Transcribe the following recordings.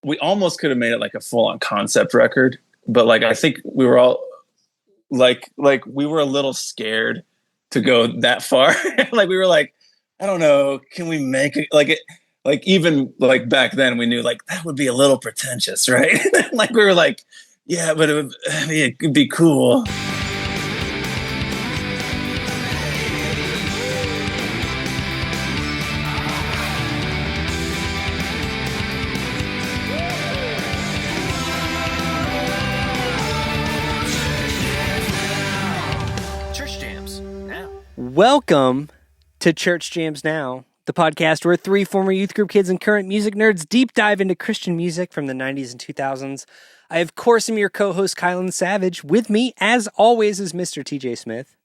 we almost could have made it like a full on concept record, but like I think we were all like we were a little scared to go that far. Like we were like, I don't know, can we make it like it? Like even like back then we knew like that would be a little pretentious, right? Like we were like, yeah, but it could be cool. Welcome to Church Jams Now, the podcast where three former youth group kids and current music nerds deep dive into Christian music from the 90s and 2000s. I, of course, am your co-host, Kylan Savage. With me, as always, is Mr. TJ Smith.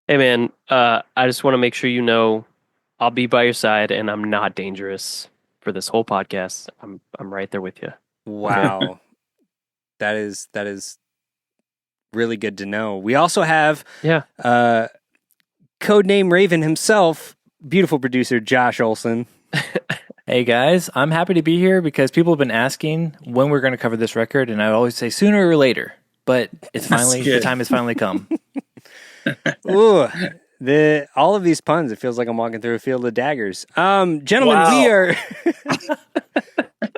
Hey, man, I just want to make sure you know I'll be by your side and I'm not dangerous for this whole podcast. I'm right there with you. Wow. That is really good to know. We also have codename Raven himself, beautiful producer Josh Olson. Hey guys, I'm happy to be here because people have been asking when we're going to cover this record, and I always say sooner or later, but it's finally the time has finally come. Ooh, all of these puns, it feels like I'm walking through a field of daggers. Gentlemen, wow. We are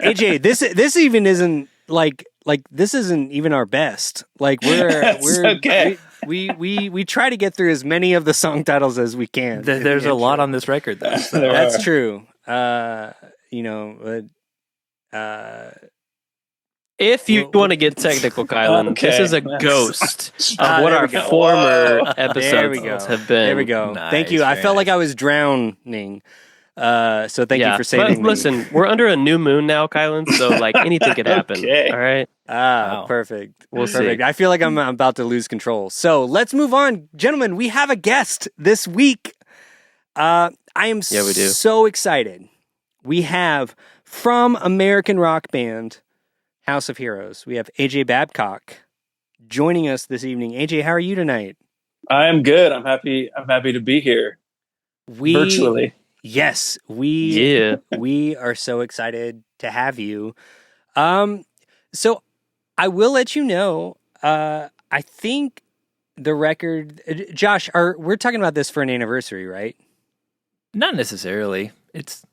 AJ, this even isn't like this isn't even our best. Like we're okay. We try to get through as many of the song titles as we can. There's a lot on this record, though. So. That's true. If you want to get technical, Kylan, okay. this is a ghost of what our former episodes have been. There we go. Nice, thank you. I felt like I was drowning. So thank you for saving me. Listen, we're under a new moon now, Kylan, so like anything could happen. Okay. All right. Wow. Perfect. We'll perfect. see. I feel like I'm about to lose control. So let's move on. Gentlemen, we have a guest this week. I am we do. so excited. We have from American rock band House of Heroes, we have AJ Babcock joining us this evening. AJ, how are you tonight? I'm good. I'm happy to be here. Virtually. Yes, we are so excited to have you. So I will let you know, I think the record, Josh, we're talking about this for an anniversary, right? Not necessarily. It's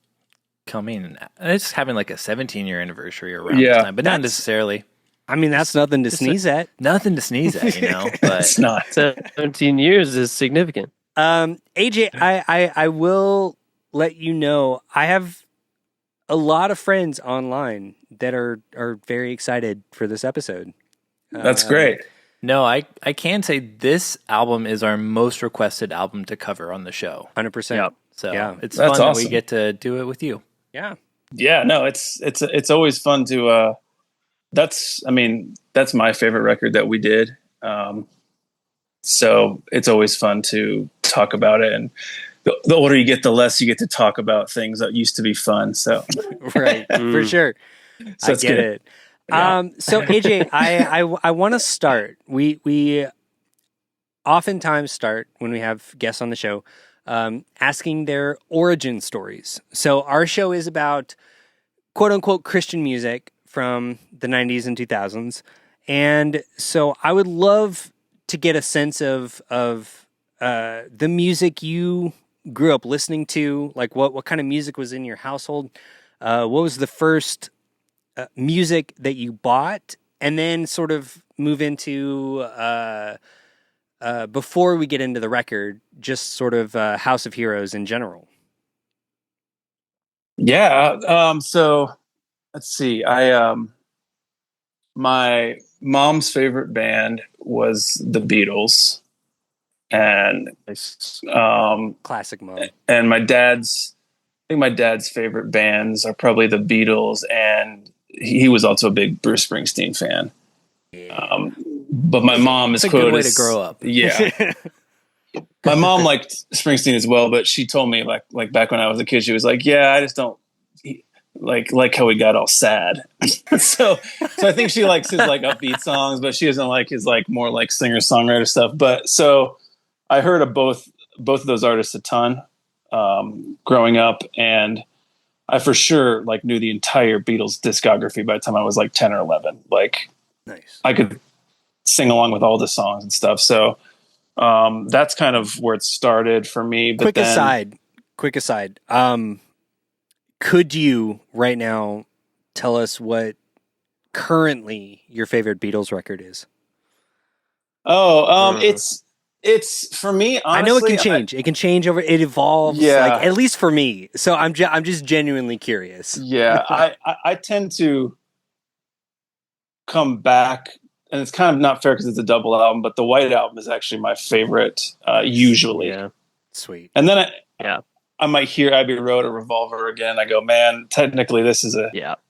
coming. It's having like a 17-year anniversary around this time, but not necessarily. I mean, that's nothing to sneeze at. Nothing to sneeze at, you know. But It's not. 17 years is significant. AJ, I will let you know, I have a lot of friends online that are very excited for this episode. That's great. no, I can say this album is our most requested album to cover on the show. 100%. Yep. So Yeah. it's That's fun that awesome. we get to do it with you. Yeah. Yeah, no, it's always fun to that's my favorite record that we did. So it's always fun to talk about it, and the older you get, the less you get to talk about things that used to be fun. So Right. For sure. So I it's get good. it. So AJ, I want to start. We oftentimes start when we have guests on the show, asking their origin stories. So our show is about quote unquote Christian music from the 90s and 2000s. And so I would love to get a sense of the music you grew up listening to, like what kind of music was in your household. What was the first music that you bought, and then sort of move into before we get into the record, just sort of House of Heroes in general. Yeah. So let's see. My mom's favorite band was the Beatles, and Classic mom. and I think my dad's favorite bands are probably the Beatles, and he was also a big Bruce Springsteen fan. But my mom is It's a good quoted way as, to grow up. Yeah. My mom liked Springsteen as well, but she told me like back when I was a kid, she was like, yeah, I just don't like how he got all sad. so I think she likes his like upbeat songs, but she doesn't like his like more like singer-songwriter stuff. But so I heard of both of those artists a ton growing up, and I for sure like knew the entire Beatles discography by the time I was like 10 or 11. Like, Nice. I could sing along with all the songs and stuff. So that's kind of where it started for me. But Quick aside. Could you right now tell us what currently your favorite Beatles record is? It's for me, honestly, I know it can change. It can change over. It evolves. Yeah. Like, at least for me. So I'm just genuinely curious. Yeah, I tend to come back, and it's kind of not fair because it's a double album, but the White Album is actually my favorite usually. Yeah. Sweet. And then Yeah. I might hear Abbey Road or Revolver again. I go, man, technically this is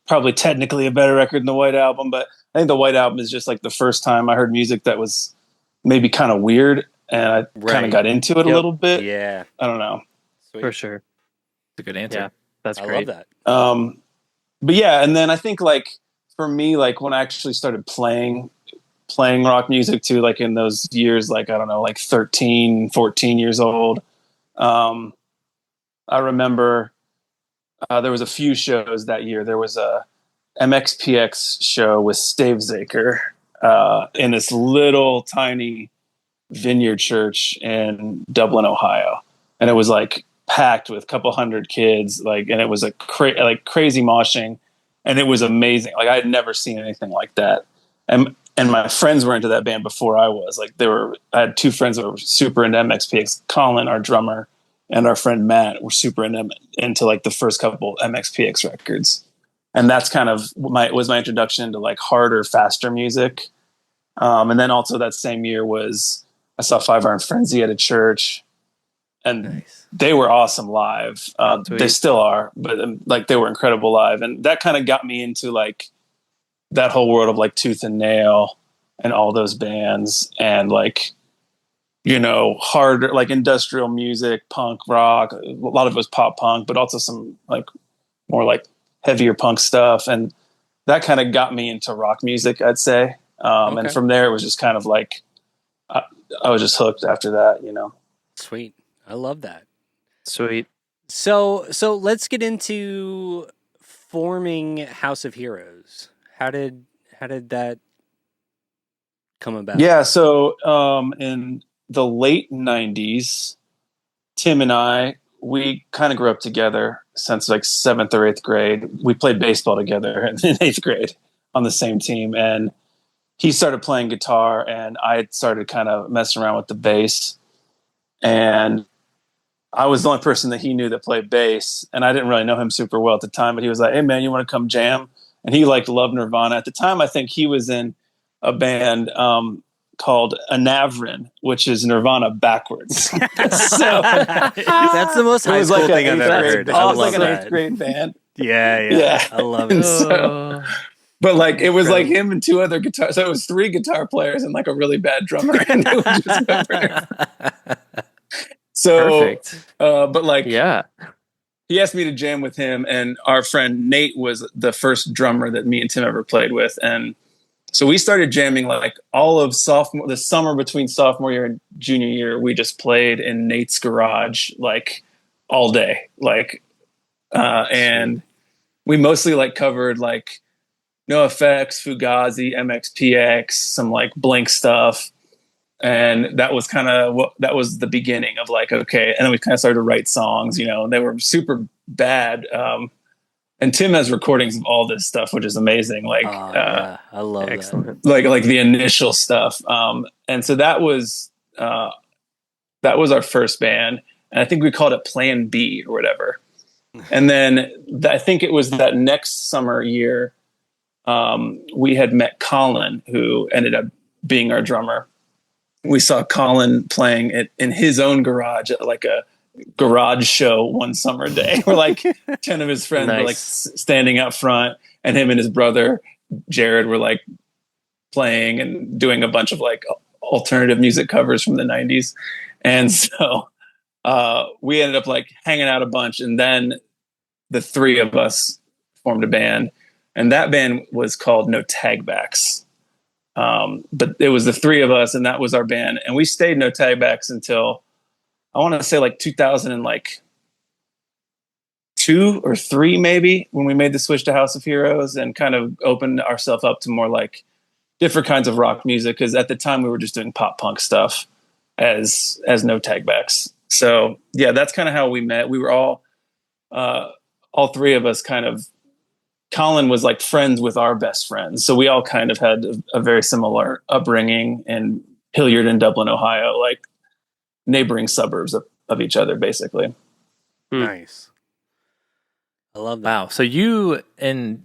probably technically a better record than the White Album, but I think the White Album is just like the first time I heard music that was maybe kind of weird, and I kind of got into it a little bit. Yeah. I don't know. Sweet. For sure. It's a good answer. Yeah. That's I great. love that. But yeah, and then I think like for me, like when I actually started playing rock music too, like in those years, like, I don't know, like 13, 14 years old. I remember there was a few shows that year. There was a MXPX show with Stavesacre in this little tiny vineyard church in Dublin, Ohio. And it was like packed with a couple hundred kids, like, and it was a crazy moshing, and it was amazing. Like, I had never seen anything like that. And my friends were into that band before I was. Like, I had two friends that were super into MXPX. Colin, our drummer, and our friend Matt were super into like the first couple MXPX records. And that's kind of was my introduction to like harder, faster music. And then also that same year I saw Five Iron Frenzy at a church, and they were awesome live. They still are, but like they were incredible live. And that kind of got me into like that whole world of like Tooth and Nail and all those bands, and like, you know, harder, like industrial music, punk rock. A lot of it was pop punk, but also some like more like heavier punk stuff. And that kind of got me into rock music, I'd say. And from there, it was just kind of like, I was just hooked after that, you know? Sweet. I love that. Sweet. So let's get into forming House of Heroes. How did that come about? Yeah. So, in the late 90s, Tim and I, we kind of grew up together since like 7th or 8th grade. We played baseball together in 8th grade on the same team. And he started playing guitar, and I started kind of messing around with the bass. And I was the only person that he knew that played bass, and I didn't really know him super well at the time, but he was like, "Hey man, you want to come jam?" And he like loved Nirvana. At the time, I think he was in a band called Anavrin, which is Nirvana backwards. So That's the most high school like thing I've ever heard. It was like an that. 8th grade band. Yeah. I love it. So, but like it was like him and two other guitars. So it was 3 guitar players and like a really bad drummer. And it was just so perfect. But like, yeah, he asked me to jam with him, and our friend Nate was the first drummer that me and Tim ever played with. And so we started jamming like all of the summer between sophomore year and junior year. We just played in Nate's garage like all day, like, and we mostly like covered like NoFX, Fugazi, MXPX, some like Blink stuff. And that was kind of that was the beginning of like, okay. And then we kind of started to write songs, you know, they were super bad. And Tim has recordings of all this stuff, which is amazing. Like, I love that. Like the initial stuff. And so that was our first band. And I think we called it Plan B or whatever. And then I think it was that next summer year, we had met Colin, who ended up being our drummer. We saw Colin playing it in his own garage at like a garage show one summer day. We're like 10 of his friends were like standing out front, and him and his brother Jared were like playing and doing a bunch of like alternative music covers from the 90s. And so we ended up like hanging out a bunch, and then the 3 of us formed a band, and that band was called No Tagbacks. But it was the 3 of us, and that was our band. And we stayed No Tagbacks until I want to say like 2000 and like 2 or 3 maybe when we made the switch to House of Heroes and kind of opened ourselves up to more like different kinds of rock music, because at the time we were just doing pop punk stuff as no tagbacks. So yeah, that's kind of how we met. We were all 3 of us kind of, Colin was like friends with our best friends, so we all kind of had a very similar upbringing in Hilliard and Dublin, Ohio, like neighboring suburbs of each other, basically. Nice. I love that. Wow. So you, and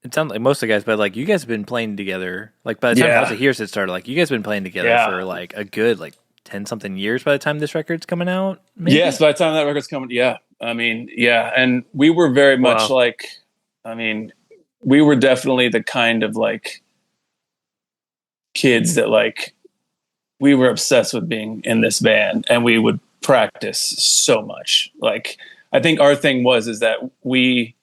it sounds like most of the guys, but like you guys have been playing together. Like by the time House of Heroes had started, like you guys have been playing together for like a good like 10 something years by the time this record's coming out. Maybe? Yes, by the time that record's coming, yeah. I mean, yeah, and we were very much like, I mean, we were definitely the kind of like kids that like we were obsessed with being in this band, and we would practice so much. Like, I think our thing is that we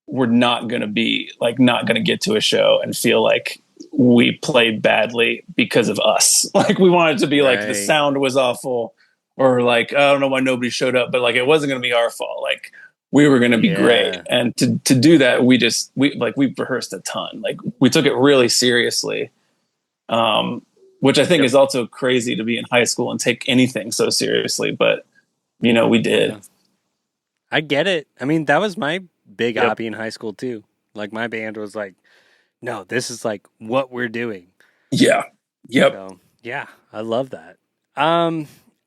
were not going to get to a show and feel like we played badly because of us. Like, we wanted to be like the sound was awful, or like, I don't know why nobody showed up, but like it wasn't going to be our fault. Like, we were going to be great. And to do that, we rehearsed a ton. Like, we took it really seriously. Which I think is also crazy to be in high school and take anything so seriously, but we did. Yeah. I get it. I mean, that was my big hobby in high school too. Like, my band was like, no, this is like what we're doing. Yeah. Yep. So, yeah, I love that.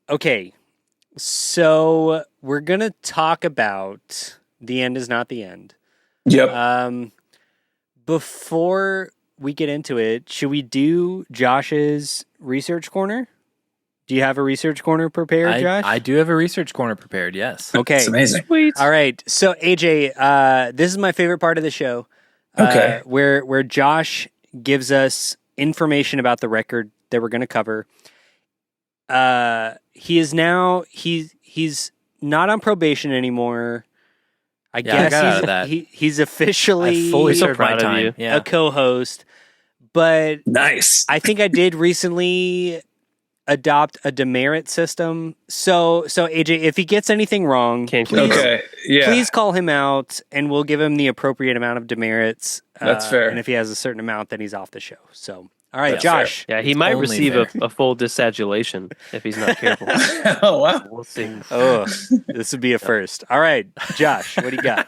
Okay. So we're going to talk about The End Is Not the End. Yep. Before we get into it, should we do Josh's research corner? Do you have a research corner prepared, Josh? I do have a research corner prepared, yes. Okay. It's amazing. Sweet. All right. So, AJ, this is my favorite part of the show. Okay. Where Josh gives us information about the record that we're going to cover. He is now, he's not on probation anymore. I guess I got out of that. He's officially I fully so served my proud of time. you. a co-host. But Nice. I think I did recently adopt a demerit system. So AJ, if he gets anything wrong, please call him out, and we'll give him the appropriate amount of demerits. That's fair. And if he has a certain amount, then he's off the show. So, all right, That's Josh. Yeah, he might receive a full disadulation if he's not careful. Oh, wow. We'll see. Oh, this would be a first. All right, Josh, what do you got?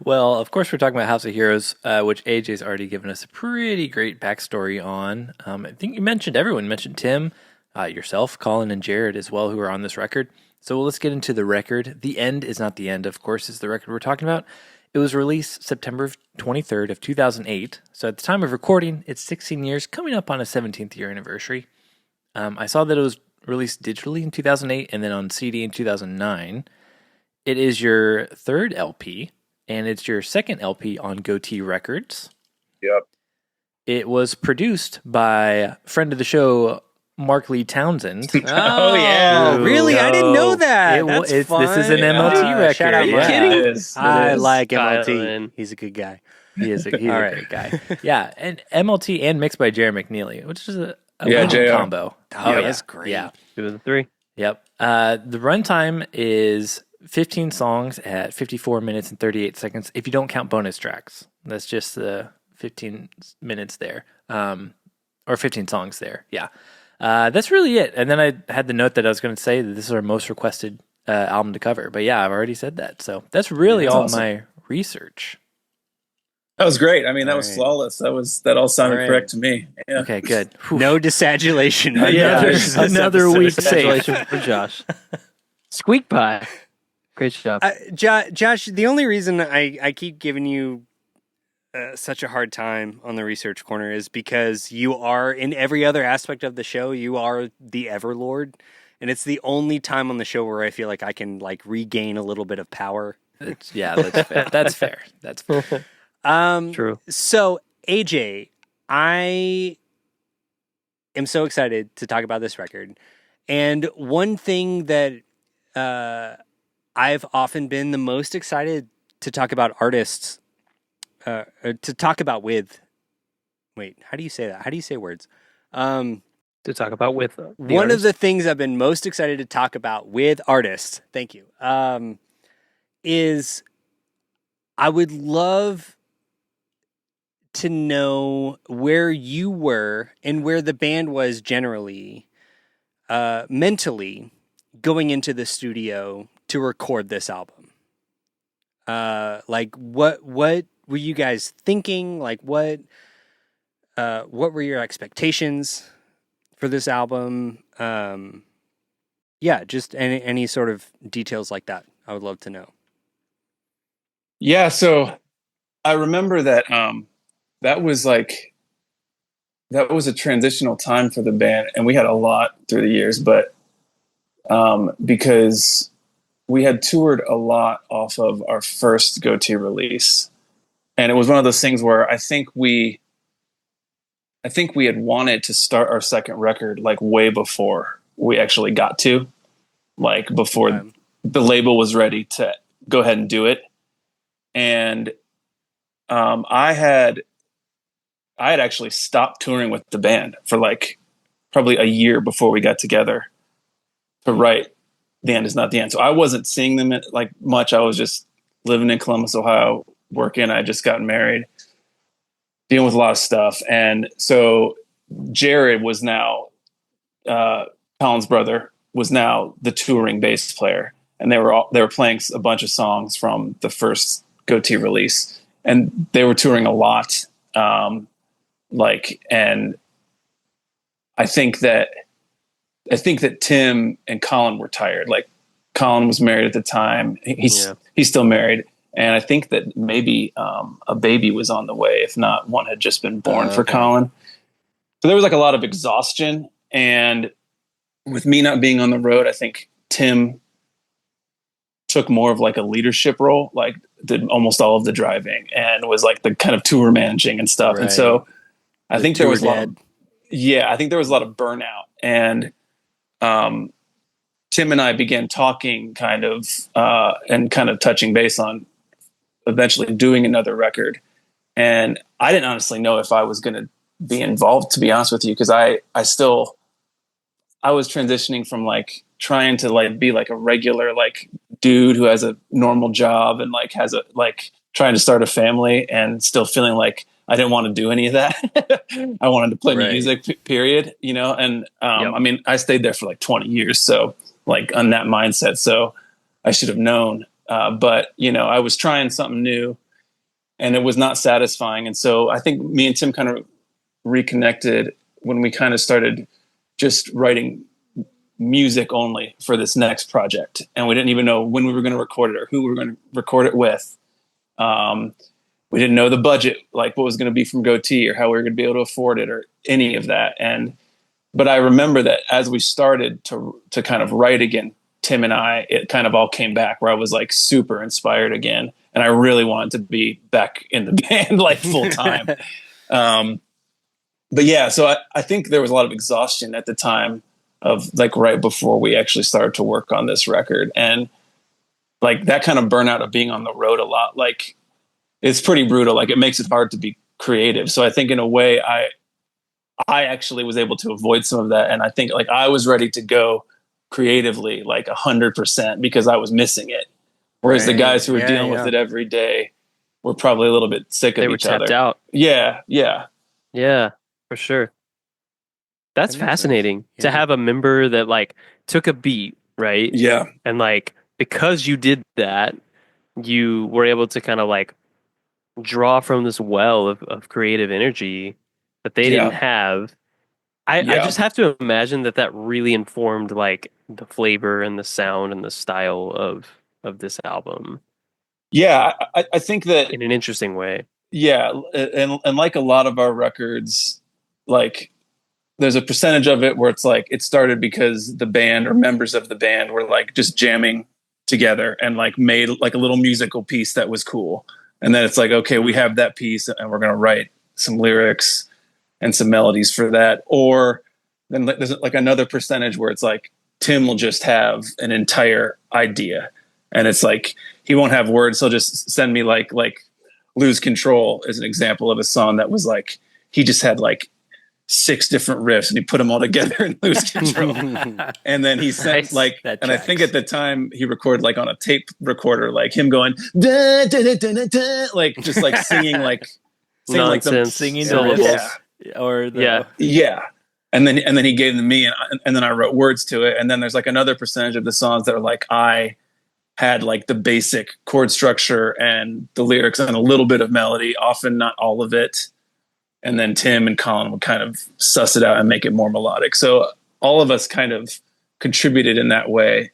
Well, of course, we're talking about House of Heroes, which AJ's already given us a pretty great backstory on. I think everyone mentioned Tim, yourself, Colin, and Jared as well, who are on this record. So let's get into the record. The End Is Not the End, of course, is the record we're talking about. It was released September 23rd of 2008. So at the time of recording, it's 16 years, coming up on a 17th year anniversary. I saw that it was released digitally in 2008 and then on CD in 2009. It is your third LP, and it's your second LP on Goatee Records. Yep. It was produced by friend of the show, Mark Lee Townsend. Oh yeah, really? I didn't know that. That's fun. This is an MLT record. Shout out, Are you Mark. kidding? I like MLT. Kylan. He's a good guy. He's a great guy. Yeah, and MLT and mixed by Jerry McNeely, which is a JR. combo. Oh, that's great. Yeah. 2 of the 3. Yep. The runtime is 15 songs at 54 minutes and 38 seconds. If you don't count bonus tracks, that's just the 15 minutes there, or 15 songs there. Yeah. That's really it. And then I had the note that I was going to say that this is our most requested album to cover. But yeah, I've already said that. So that's really all awesome. my research. That was great. I mean, that was flawless. That all sounded correct to me. Yeah. Okay, good. No disadulation. Another week safe. Congratulations for Josh. Squeak pie. Great job. Josh, the only reason I keep giving you such a hard time on the research corner is because you are, in every other aspect of the show, you are the Everlord, and it's the only time on the show where I feel like I can like regain a little bit of power. That's fair. That's fair. That's fair. True. So AJ, I am so excited to talk about this record, and one thing that I've often been the most excited to talk about artists. To talk about with. Wait, how do you say that? How do you say words? To talk about with one of the things I've been most excited to talk about with artists. Thank you. is I would love to know where you were and where the band was generally, mentally, going into the studio to record this album. Like what were you guys thinking? Like what were your expectations for this album? Yeah, just any sort of details like that. I would love to know. Yeah, so I remember that that was a transitional time for the band, and we had a lot through the years, but because we had toured a lot off of our first Goatee release, and it was one of those things where I think we had wanted to start our second record like way before we actually got to, like before the label was ready to go ahead and do it. And I had actually stopped touring with the band for like probably a year before we got together to write The End Is Not the End. So I wasn't seeing them like much. I was just living in Columbus, Ohio, working. I just gotten married, dealing with a lot of stuff. And so Jared was now, Colin's brother, was now the touring bass player. And they were playing a bunch of songs from the first Goatee release. And they were touring a lot. And I think that Tim and Colin were tired. Like Colin was married at the time. He's still married. And I think that maybe a baby was on the way. If not, one had just been born for Colin. So there was like a lot of exhaustion. And with me not being on the road, I think Tim took more of like a leadership role, like did almost all of the driving and was like the kind of tour managing and stuff. Right. And so I think there was a lot of burnout. And Tim and I began talking and touching base on eventually doing another record. And I didn't honestly know if I was going to be involved, to be honest with you, because I was transitioning from like trying to like be like a regular like dude who has a normal job and like has a like trying to start a family, and still feeling like I didn't want to do any of that. I wanted to play music, period, you know? And I mean, I stayed there for like 20 years. So like on that mindset, so I should have known. But you know, I was trying something new and it was not satisfying. And so I think me and Tim kind of reconnected when we kind of started just writing music only for this next project. And we didn't even know when we were going to record it or who we were going to record it with. We didn't know the budget, like what was going to be from Goatee or how we were going to be able to afford it or any of that. But I remember that as we started to kind of write again, Tim and I, it kind of all came back where I was like super inspired again. And I really wanted to be back in the band, like full time. But yeah, so I think there was a lot of exhaustion at the time of like right before we actually started to work on this record. And like that kind of burnout of being on the road a lot, like it's pretty brutal. Like it makes it hard to be creative. So I think in a way I actually was able to avoid some of that. And I think like I was ready to go creatively, like 100% because I was missing it. Whereas the guys who were dealing with it every day were probably a little bit sick of each other. They were tapped out. Yeah. Yeah, for sure. That's fascinating to have a member that like took a beat, right? Yeah. And like, because you did that, you were able to kind of like draw from this well of creative energy that they didn't have. I just have to imagine that really informed like the flavor and the sound and the style of this album. Yeah, I think that in an interesting way. Yeah, and like a lot of our records, like there's a percentage of it where it's like it started because the band or members of the band were like just jamming together and like made like a little musical piece that was cool. And then it's like, okay, we have that piece and we're going to write some lyrics and some melodies for that. Or then there's like another percentage where it's like Tim will just have an entire idea and it's like he won't have words. He'll just send me like Lose Control as an example of a song that was like he just had like 6 different riffs and he put them all together and lose control. And then he sent and I think at the time he recorded like on a tape recorder, like him going da, da, da, da, da, da, like just like singing nonsense, singing syllables. Yeah. And then he gave them to me, and then I wrote words to it. And then there's like another percentage of the songs that are like I had like the basic chord structure and the lyrics and a little bit of melody, often not all of it. And then Tim and Colin would kind of suss it out and make it more melodic. So all of us kind of contributed in that way,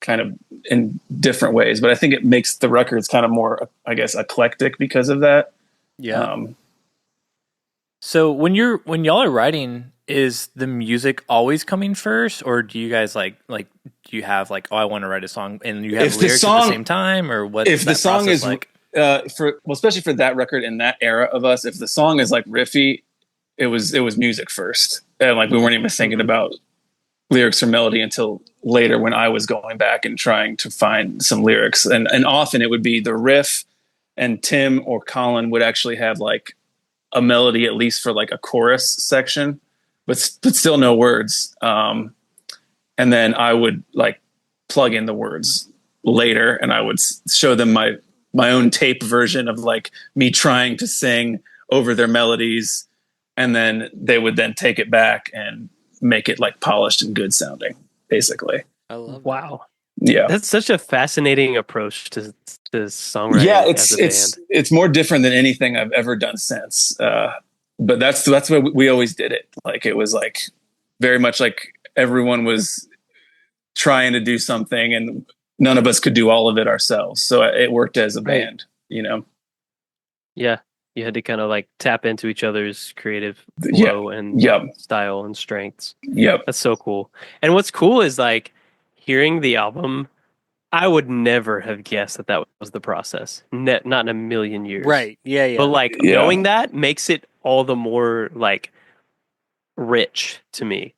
kind of in different ways. But I think it makes the records kind of more, I guess, eclectic because of that. Yeah. So when y'all are writing, is the music always coming first, or do you guys like do you have like, oh, I want to write a song, and you have lyrics at the same time, or what? If the song is like? Especially for that record in that era of us, if the song is like riffy, it was music first, and like we weren't even thinking about lyrics or melody until later when I was going back and trying to find some lyrics, and often it would be the riff, and Tim or Colin would actually have like a melody at least for like a chorus section, but still no words. And then I would like plug in the words later, and I would show them my own tape version of like me trying to sing over their melodies. And then they would then take it back and make it like polished and good sounding, basically. I love that. Wow. Yeah. That's such a fascinating approach to songwriting. Yeah, as a band. it's more different than anything I've ever done since. But that's what we always did it. Like it was like very much like everyone was trying to do something and none of us could do all of it ourselves. So it worked as a band, you know? Yeah. You had to kind of like tap into each other's creative flow and style and strengths. Yep. That's so cool. And what's cool is like hearing the album, I would never have guessed that was the process. Not in a million years. Right. Yeah. But like knowing that makes it all the more like rich to me.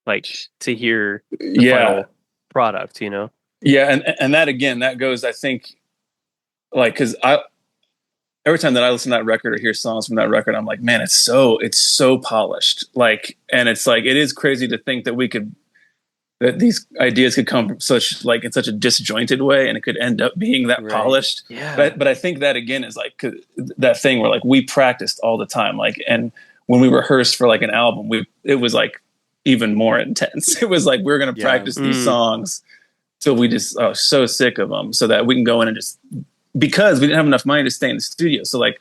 Like to hear the final product, you know? Yeah, and that again, that goes, I think, like, because every time that I listen to that record or hear songs from that record, I'm like, man, it's so polished. Like, and it's like, it is crazy to think that these ideas could come from in such a disjointed way, and it could end up being that polished. Yeah. But I think that again is like that thing where like we practiced all the time, like, and when we rehearsed for like an album, it was like even more intense. It was like we're going to practice these songs till we just so sick of them, so that we can go in and just, because we didn't have enough money to stay in the studio. So like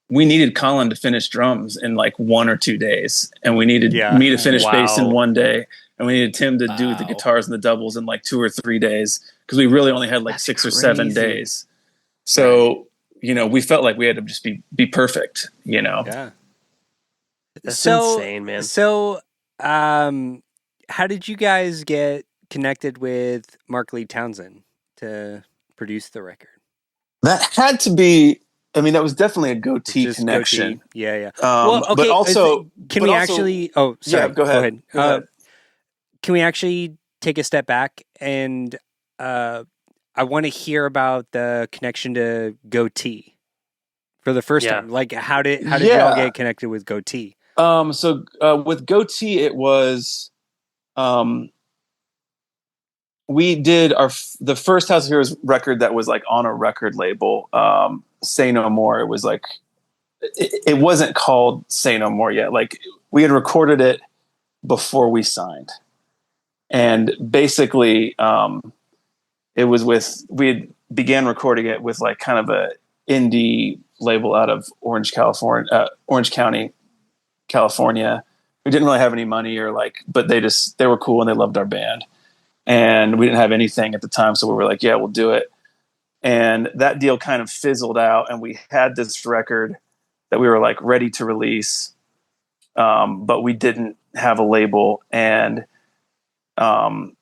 we needed Colin to finish drums in like 1 or 2 days, and we needed me to finish bass in 1 day, and we needed Tim to do the guitars and the doubles in like 2 or 3 days, because we really only had like 6 or 7 days. So, you know, we felt like we had to just be perfect, you know? Yeah. That's insane, man. So, how did you guys get connected with Mark Lee Townsend to produce the record? That had to be, I mean, that was definitely a goatee connection. Goatee. Yeah. Well, okay, but also, can we actually? Oh, sorry. Yeah, go ahead. Can we actually take a step back and I want to hear about the connection to Goatee for the first time. Like, how did you all get connected with Goatee? So with Goatee, it was we did the first House of Heroes record that was like on a record label, Say No More. It was like it wasn't called Say No More yet. Like we had recorded it before we signed, and basically it was we began recording it with like kind of a indie label out of Orange County, California. We didn't really have any money but they were cool and they loved our band. And we didn't have anything at the time, so we were like, yeah, we'll do it. And that deal kind of fizzled out, and we had this record that we were like ready to release, but we didn't have a label. And Grant,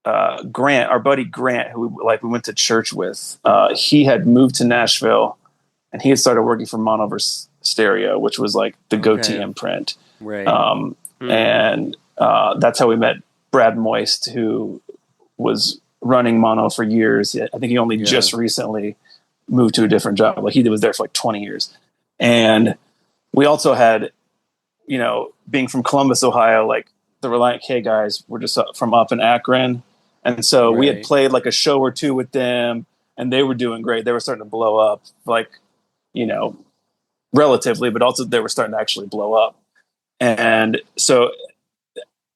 our buddy Grant, who we went to church with, he had moved to Nashville, and he had started working for Monoverse Stereo, which was like the Goatee imprint. Right. And that's how we met Brad Moist, who was running Mono for years. I think he only just recently moved to a different job. Like he was there for like 20 years. And we also had being from Columbus, Ohio, like the Reliant K guys were just from up in Akron. And so we had played like a show or two with them, and they were doing great. They were starting to blow up, like, relatively, but also they were starting to actually blow up. And so,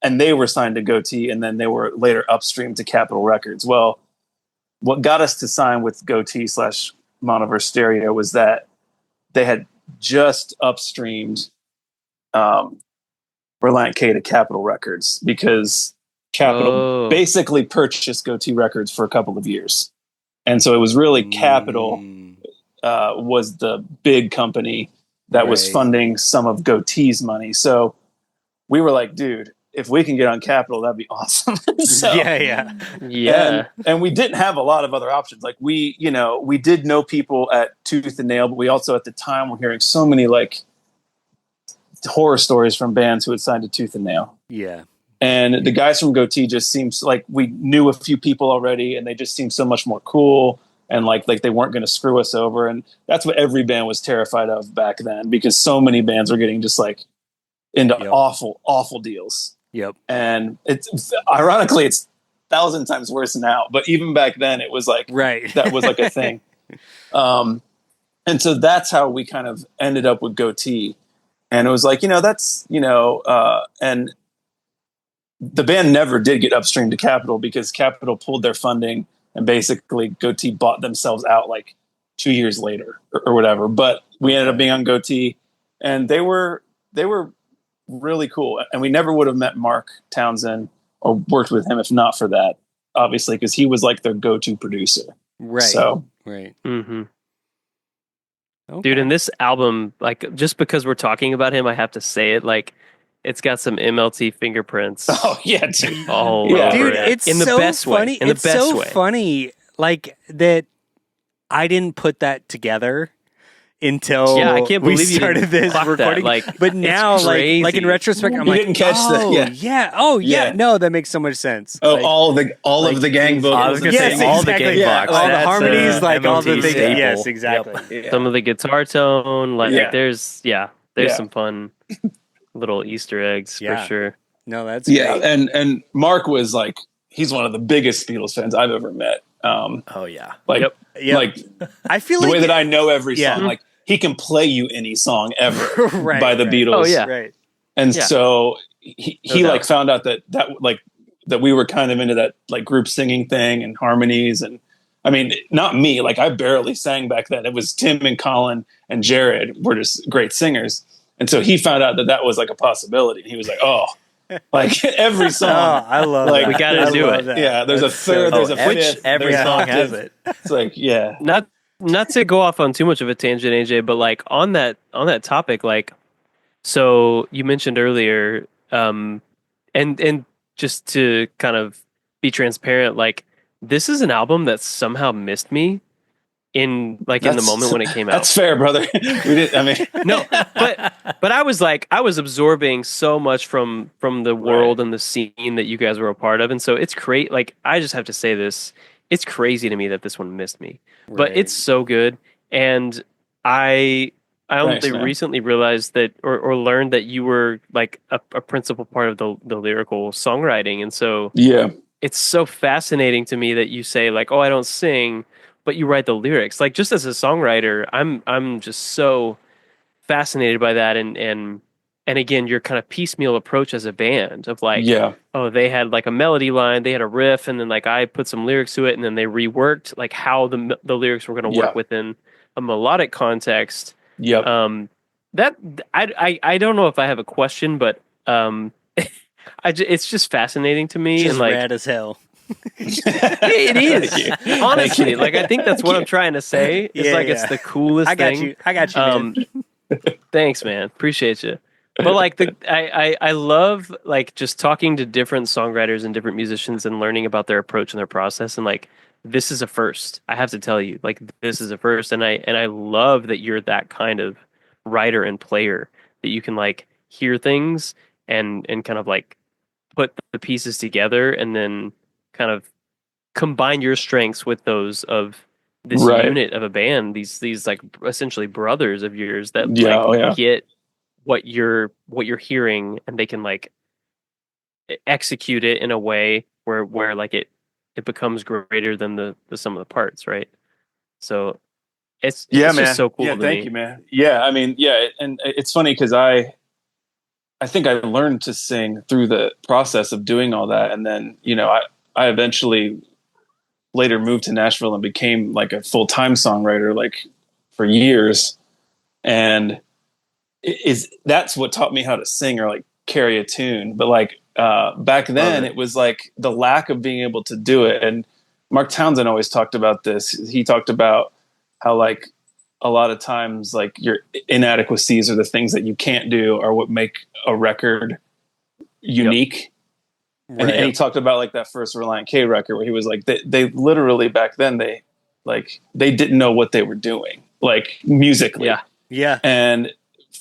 and they were signed to Goatee, and then they were later upstream to Capitol Records. Well, what got us to sign with Goatee / Monoverse Stereo was that they had just upstreamed Reliant K to Capitol Records, because Capitol basically purchased Goatee Records for a couple of years. And so it was really Capitol was the big company that was funding some of Goatee's money. So we were like, dude, if we can get on Capitol, that'd be awesome. So, yeah. And we didn't have a lot of other options. Like we did know people at Tooth and Nail, but we also at the time were hearing so many like horror stories from bands who had signed to Tooth and Nail. Yeah. And the guys from Goatee just seems like we knew a few people already, and they just seemed so much more cool, and like they weren't going to screw us over. And that's what every band was terrified of back then, because so many bands were getting just like into awful deals. Yep. And it's ironically, it's 1,000 times worse now, but even back then it was like, that was like a thing. And so that's how we kind of ended up with Goatee. And it was like, that's, and the band never did get upstream to Capitol, because Capitol pulled their funding, and basically Goatee bought themselves out like 2 years later or whatever. But we ended up being on Goatee, and they were really cool. And we never would have met Mark Townsend or worked with him if not for that, obviously, because he was like their go-to producer. Right. So, mm-hmm. Okay. Dude, in this album, like, just because we're talking about him, I have to say it, like, it's got some MLT fingerprints. Oh yeah, dude. All over dude, it. it's in the so best funny. way. In the it's best so way. funny, like that. I didn't put that together until I can't we believe started this recording. But now, like in retrospect, I'm like, didn't catch that. Yeah. No, that makes so much sense. Oh, like, all of the gang vocals. I was going to say all the gang vocals. All the harmonies, like all the things. Staple. Yes, exactly. Yep. Yeah. Some of the guitar tone, there's some fun little Easter eggs for sure. No, that's great. and Mark was like, he's one of the biggest Beatles fans I've ever met. Like I feel the like way that I know every song, like he can play you any song ever by the Beatles. Oh yeah, right. And so he like found out that we were kind of into that like group singing thing and harmonies. And I mean, not me, like I barely sang back then. It was Tim and Colin and Jared were just great singers. And so he found out that was like a possibility. He was like, oh, like every song. I love like, we got to do it. That. Yeah, there's a third, there's a fifth. Every song has it. It's like, Not to go off on too much of a tangent, AJ, but like on that topic, like, so you mentioned earlier, and just to kind of be transparent, like this is an album that somehow missed me in the moment when it came out. That's fair, brother. No, but I was absorbing so much from the world and the scene that you guys were a part of, and so it's great. Like I just have to say this. It's crazy to me that this one missed me, but it's so good. And I only recently realized that, or learned that you were like a principal part of the lyrical songwriting. And so it's so fascinating to me that you say like, oh, I don't sing, but you write the lyrics. Like just as a songwriter, I'm just so fascinated by that. And again, your kind of piecemeal approach as a band of like, oh, they had like a melody line, they had a riff, and then like I put some lyrics to it, and then they reworked like how the lyrics were going to work within a melodic context. That I don't know if I have a question, but it's just fascinating to me, just and like rad as hell. It is honestly like I think that's what I'm trying to say. It's it's the coolest thing. I got you. Man. Thanks, man. Appreciate you. But like I love like just talking to different songwriters and different musicians and learning about their approach and their process. And like this is a first. I have to tell you, like this is a first. And I love that you're that kind of writer and player, that you can like hear things and kind of like put the pieces together and then kind of combine your strengths with those of this unit of a band. These like essentially brothers of yours that get what you're hearing, and they can like execute it in a way where like it becomes greater than the sum of the parts, right? So it's man. just so cool Yeah, to thank me. you, man. Yeah, I mean, yeah, and it's funny because I think I learned to sing through the process of doing all that, and then I eventually later moved to Nashville and became like a full-time songwriter, like for years, and that's what taught me how to sing or like carry a tune. But like back then, it was like the lack of being able to do it. And Mark Townsend always talked about this. He talked about how like a lot of times like your inadequacies or the things that you can't do are what make a record unique. Right. And he talked about like that first Reliant K record where he was like, they literally back then they didn't know what they were doing, like musically. Yeah. Yeah.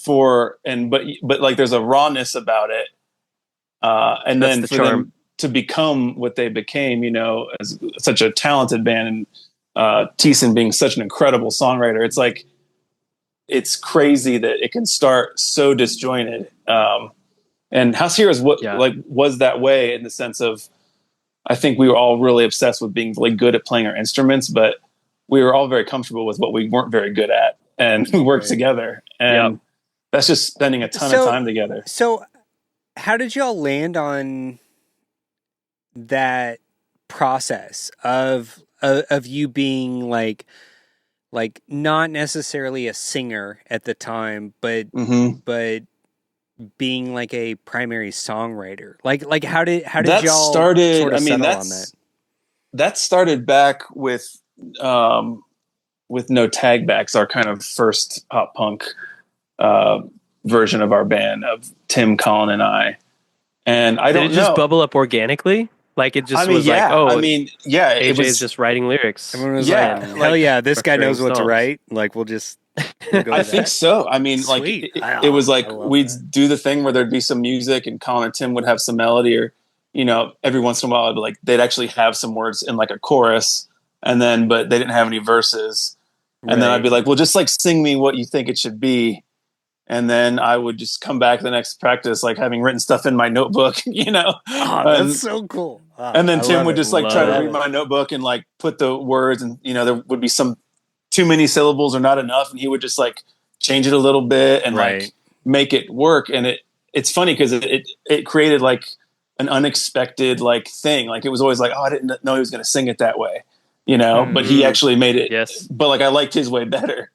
But like there's a rawness about it. And that's then the for charm. them to become what they became, as such a talented band, and Thiessen being such an incredible songwriter, it's like, it's crazy that it can start so disjointed. And House Heroes was that way in the sense of, I think we were all really obsessed with being really good at playing our instruments, but we were all very comfortable with what we weren't very good at, and we worked together. And that's just spending a ton of time together. So how did y'all land on that process of you being like not necessarily a singer at the time, but being like a primary songwriter? Like how did that y'all started? Sort of I mean, settle on that? That started back with No Tag Backs, our kind of first pop punk version of our band, of Tim, Colin, and I. And I don't know. Did it just bubble up organically? Like it just was like, oh, it AJ was is just writing lyrics. Everyone was like, hell yeah, this guy knows what to write. Like we'll go I think so. I mean, Sweet. like it was like we'd that. do the thing where there'd be some music and Colin or Tim would have some melody, or every once in a while I'd be like, they'd actually have some words in like a chorus, and then but they didn't have any verses, and then I'd be like, well, just like sing me what you think it should be. And then I would just come back the next practice, like having written stuff in my notebook, Oh, that's so cool. And then Tim would just like try to read my notebook and like put the words, and there would be some too many syllables or not enough, and he would just like change it a little bit and like make it work. And it's funny because it created like an unexpected like thing. Like it was always like, oh, I didn't know he was going to sing it that way, but he actually made it. Yes. But like I liked his way better.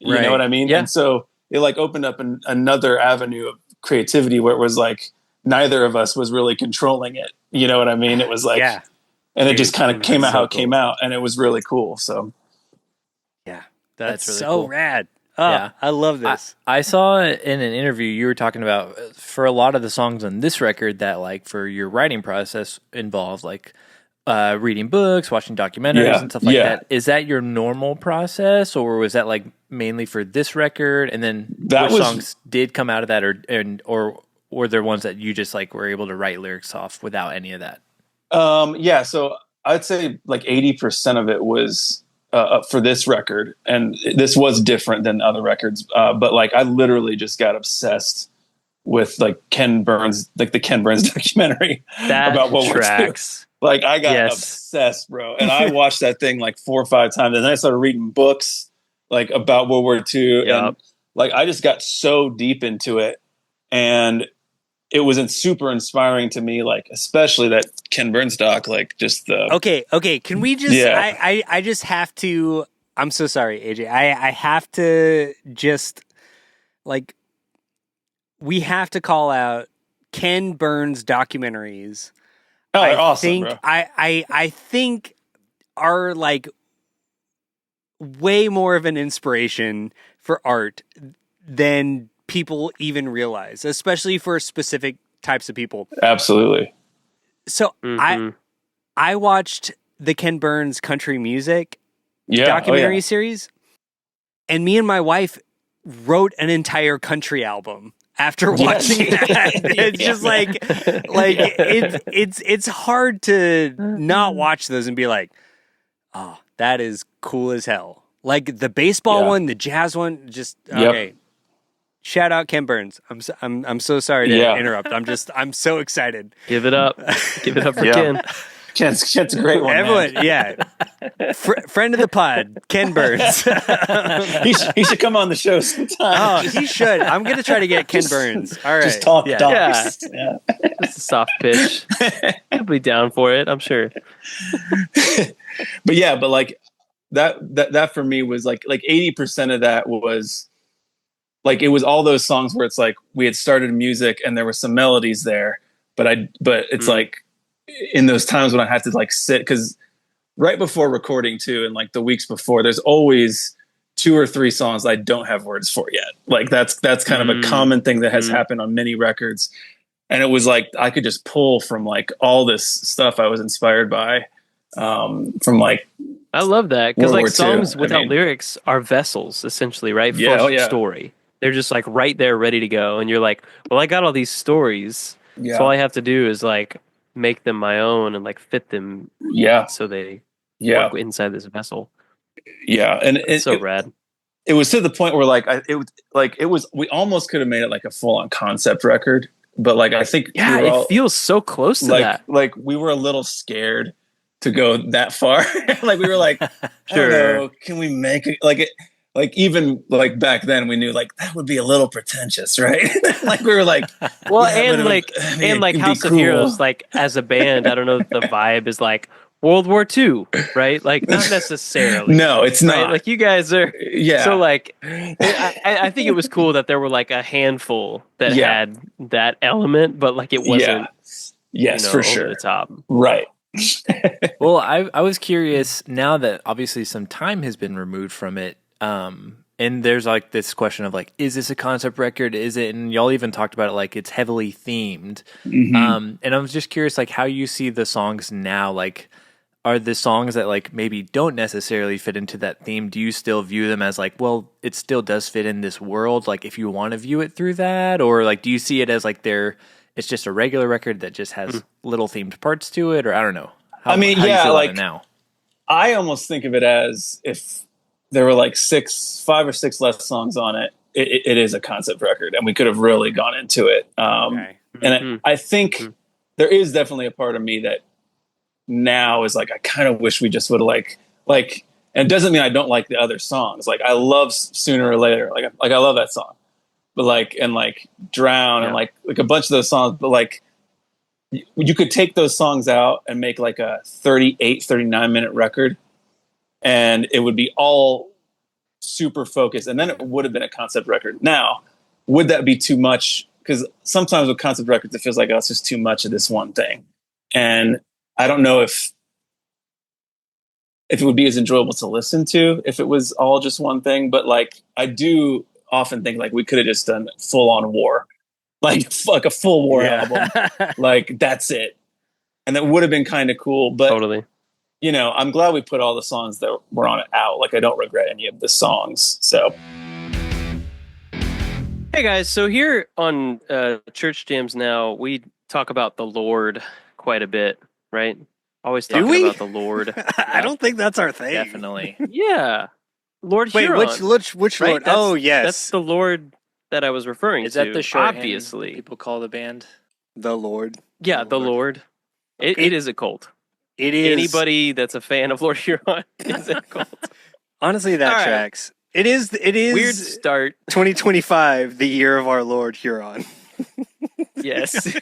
You know what I mean? Yeah. And so it like opened up another avenue of creativity where it was like neither of us was really controlling it. You know what I mean? It was like, and it just kind of came out how it came out, and it was really cool. So yeah, that's really so cool. Rad. Oh, yeah. I love this. I saw in an interview you were talking about for a lot of the songs on this record that like for your writing process involved like reading books, watching documentaries and stuff like that. Is that your normal process, or was that like mainly for this record? And then which songs did come out of that, or were there ones that you just like were able to write lyrics off without any of that? So I'd say like 80% of it was for this record, and this was different than other records. But like I literally just got obsessed with like Ken Burns, like the Ken Burns documentary about World War II. Like I got obsessed, bro. And I watched that thing like 4 or 5 times. And then I started reading books like about World War II. And like I just got so deep into it. And it was super inspiring to me, like especially that Ken Burns doc, like just the Okay. Can we just I just have to, I'm so sorry, AJ. I have to just like, we have to call out Ken Burns documentaries. Oh, they're awesome, bro. I think are like way more of an inspiration for art than people even realize, especially for specific types of people. Absolutely. So I watched the Ken Burns country music documentary series, and me and my wife wrote an entire country album after watching that. It's just like it's hard to not watch those and be like, oh, that is cool as hell. Like the baseball one, the jazz one, just okay. shout out Ken Burns. I'm so sorry to interrupt. I'm so excited. Give it up. Give it up for Ken. Ken's a great one. Everyone, man. Friend of the pod, Ken Burns. he should come on the show sometime. Oh, he should. I'm gonna try to get Ken Burns. All right, just talk dogs. Yeah. Just a soft pitch. He'll be down for it, I'm sure. But like that for me was like 80% of that was like, it was all those songs where it's like we had started music and there were some melodies there, but it's like in those times when I had to like sit, because right before recording too, and like the weeks before, there's always 2 or 3 songs I don't have words for yet. Like that's kind of a common thing that has happened on many records. And it was like I could just pull from like all this stuff I was inspired by, from like, I love that, because like songs II. without lyrics are vessels essentially, right? For story. They're just like right there ready to go, and you're like, well, I got all these stories, so all I have to do is like make them my own and like fit them so they work inside this vessel. And it's so rad. It was to the point where like we almost could have made it like a full-on concept record, but like I think it feels so close to that. Like we were a little scared to go that far. Like we were like, I don't know, can we make it like it? Like even like back then we knew like that would be a little pretentious, right? Like we were like, well, and like House of Heroes, like as a band, I don't know if the vibe is like World War II, right? Like not necessarily. No, it's right? not. Like you guys are, So like, I think it was cool that there were like a handful that had that element, but like it wasn't. Yes, for sure. Over the top, right? Well, I was curious now that obviously some time has been removed from it. And there's like this question of like, is this a concept record? Is it? And y'all even talked about it like it's heavily themed. And I was just curious, like how you see the songs now. Like, are the songs that like maybe don't necessarily fit into that theme? Do you still view them as like, well, it still does fit in this world? Like, if you want to view it through that, or like, do you see it as like it's just a regular record that just has little themed parts to it, or I don't know. How do you feel about it now? I almost think of it as if there were like 5 or 6 less songs on it. It is a concept record, and we could have really gone into it. And I think there is definitely a part of me that now is like, I kind of wish we just would have like, and it doesn't mean I don't like the other songs. Like I love Sooner or Later. Like I love that song, but like, and like Drown and like a bunch of those songs, but like you could take those songs out and make like a 39 minute record, and it would be all super focused, and then it would have been a concept record. Now, would that be too much? Because sometimes with concept records, it feels like, oh, it's just too much of this one thing. And I don't know if it would be as enjoyable to listen to if it was all just one thing. But like, I do often think like we could have just done full on war, like a full war album. Like that's it. And that would have been kind of cool. But totally. You know, I'm glad we put all the songs that were on it out. Like, I don't regret any of the songs. So, hey guys, so here on Church Jams Now, we talk about the Lord quite a bit, right? Always talking about the Lord. I don't think that's our thing. Definitely. Yeah, Lord Huron. Wait, which right? Lord? Oh, yes, that's the Lord that I was referring to. Is that the shorthand obviously people call the band? The Lord. Yeah, the Lord. It is a cult. It is. Anybody that's a fan of Lord Huron is a cult. Honestly, that tracks. It is. Weird start. 2025, the year of our Lord Huron. Yes.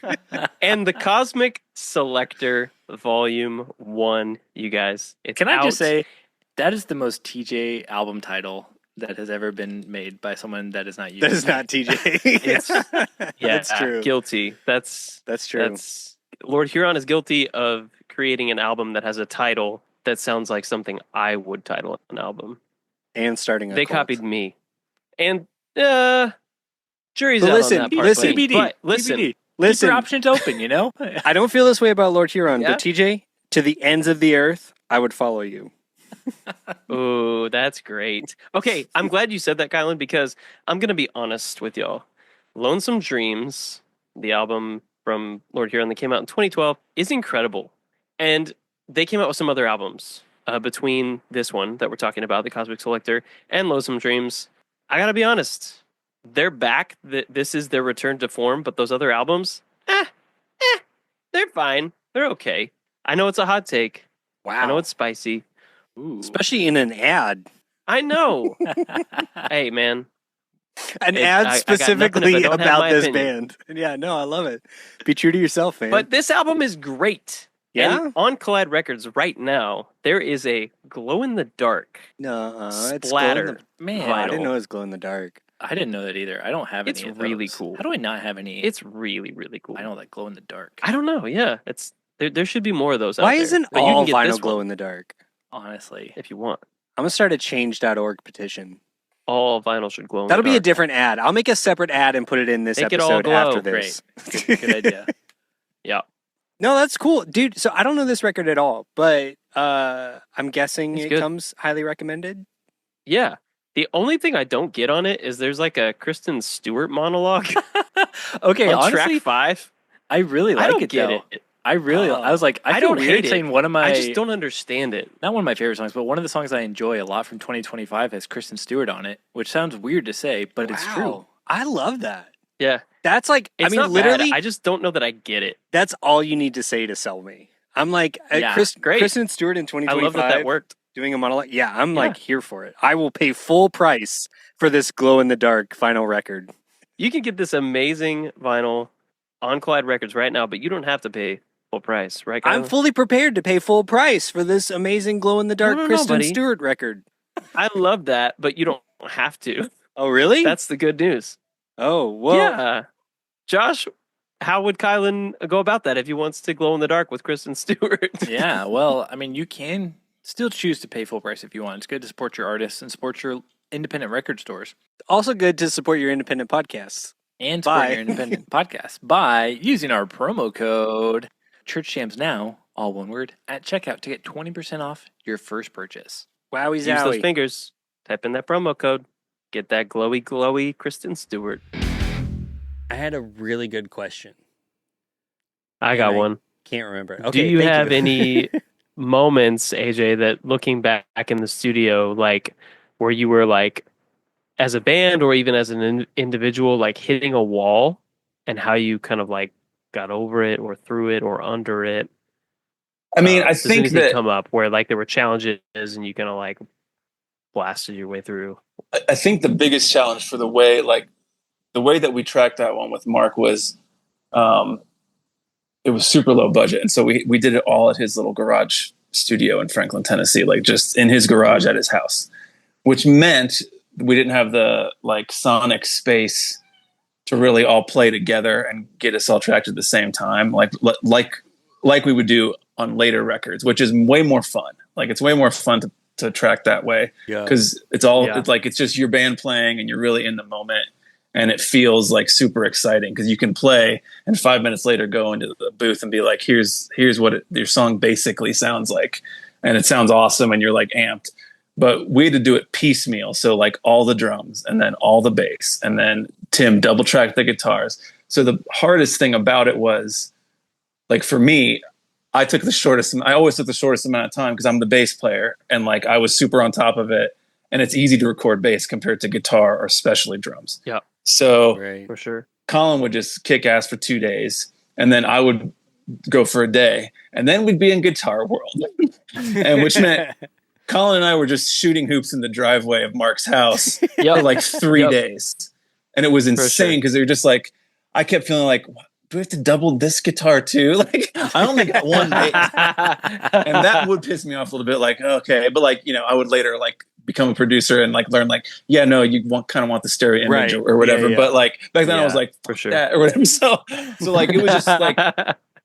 And the Cosmic Selector Volume 1, you guys. Can I just say, that is the most TJ album title that has ever been made by someone that is not you. That is not TJ. That's true. Guilty. That's true. Lord Huron is guilty of creating an album that has a title that sounds like something I would title an album. And starting a They cult. copied me. And jury's out listen, on that part. listen, but listen. Keep your options open, you know? I don't feel this way about Lord Huron, but TJ, to the ends of the earth, I would follow you. Oh, that's great. Okay, I'm glad you said that, Kylan, because I'm going to be honest with y'all. Lonesome Dreams, the album from Lord Huron that came out in 2012, is incredible. And they came out with some other albums between this one that we're talking about, The Cosmic Selector, and Lonesome Dreams. I got to be honest. they're back. This is their return to form, but those other albums, they're fine. They're okay. I know it's a hot take. Wow. I know it's spicy. Ooh. Especially in an ad. I know. Hey, man. An ad specifically about this band. Yeah, no, I love it. Be true to yourself, man. But this album is great. Yeah? And on Collide Records right now, there is a glow-in-the-dark splatter. Man, I didn't know it was glow-in-the-dark. I didn't know that either. I don't have any of those. It's really cool. How do I not have any? It's really, really cool. I know that glow-in-the-dark. I don't know, yeah. There should be more of those out Why there. isn't all vinyl glow-in-the-dark? Honestly. If you want. I'm going to start a change.org petition. All vinyl should glow in That'll the dark. be a different ad. I'll make a separate ad and put it in this episode after this. Great. Good idea. Yeah. No, that's cool. Dude, so I don't know this record at all, but I'm guessing it comes highly recommended. Yeah. The only thing I don't get on it is there's like a Kristen Stewart monologue. Okay, on honestly, track 5. I really like it, though. I was like, I feel weird saying one of my... I just don't understand it. Not one of my favorite songs, but one of the songs I enjoy a lot from 2025 has Kristen Stewart on it, which sounds weird to say, but it's true. I love that. Yeah. That's like, It's not literally... bad. I just don't know that I get it. That's all you need to say to sell me. I'm like, great. Kristen Stewart in 2025... I love that worked. Doing a monologue. Yeah, I'm like here for it. I will pay full price for this glow-in-the-dark vinyl record. You can get this amazing vinyl on Collide Records right now, but you don't have to pay full price, right, Kylan? I'm fully prepared to pay full price for this amazing glow-in-the-dark Kristen Stewart record. I love that, but you don't have to. Oh, really? That's the good news. Oh, well. Yeah. Josh, how would Kylan go about that if he wants to glow in the dark with Kristen Stewart? Yeah, well, I mean, you can still choose to pay full price if you want. It's good to support your artists and support your independent record stores. Also good to support your independent podcasts. And support your independent podcasts by using our promo code Church Jams Now, all one word, at checkout to get 20% off your first purchase. Wowie zowie. Use those fingers. Type in that promo code. Get that glowy, glowy Kristen Stewart. I had a really good question. I got one. Can't remember. Okay, do you have any moments, AJ, that looking back in the studio, like where you were like, as a band or even as an individual, like hitting a wall and how you kind of like got over it or through it or under it? I mean, I think that come up where like there were challenges and you kind of like blasted your way through. I think the biggest challenge for the way that we tracked that one with Mark was, it was super low budget. And so we did it all at his little garage studio in Franklin, Tennessee, like just in his garage at his house, which meant we didn't have the like sonic space to really all play together and get us all tracked at the same time. Like we would do on later records, which is way more fun. Like it's way more fun to track that way. Yeah. Cause it's just your band playing and you're really in the moment. And it feels like super exciting because you can play and 5 minutes later go into the booth and be like, here's what your song basically sounds like. And it sounds awesome and you're like amped. But we had to do it piecemeal. So like all the drums and then all the bass and then Tim double tracked the guitars. So the hardest thing about it was like for me, I always took the shortest amount of time because I'm the bass player and like I was super on top of it. And it's easy to record bass compared to guitar or especially drums. Yeah. So for sure, Colin would just kick ass for 2 days and then I would go for a day and then we'd be in Guitar World. And which meant Colin and I were just shooting hoops in the driveway of Mark's house for like 3 days. And it was insane because they were just like, I kept feeling like, do we have to double this guitar too? Like I only got one bass. And that would piss me off a little bit. Like, okay. But like, I would later like become a producer and like learn like, you kind of want the stereo image or whatever. Yeah. But like back then I was like, for sure that or whatever. So like, it was just like,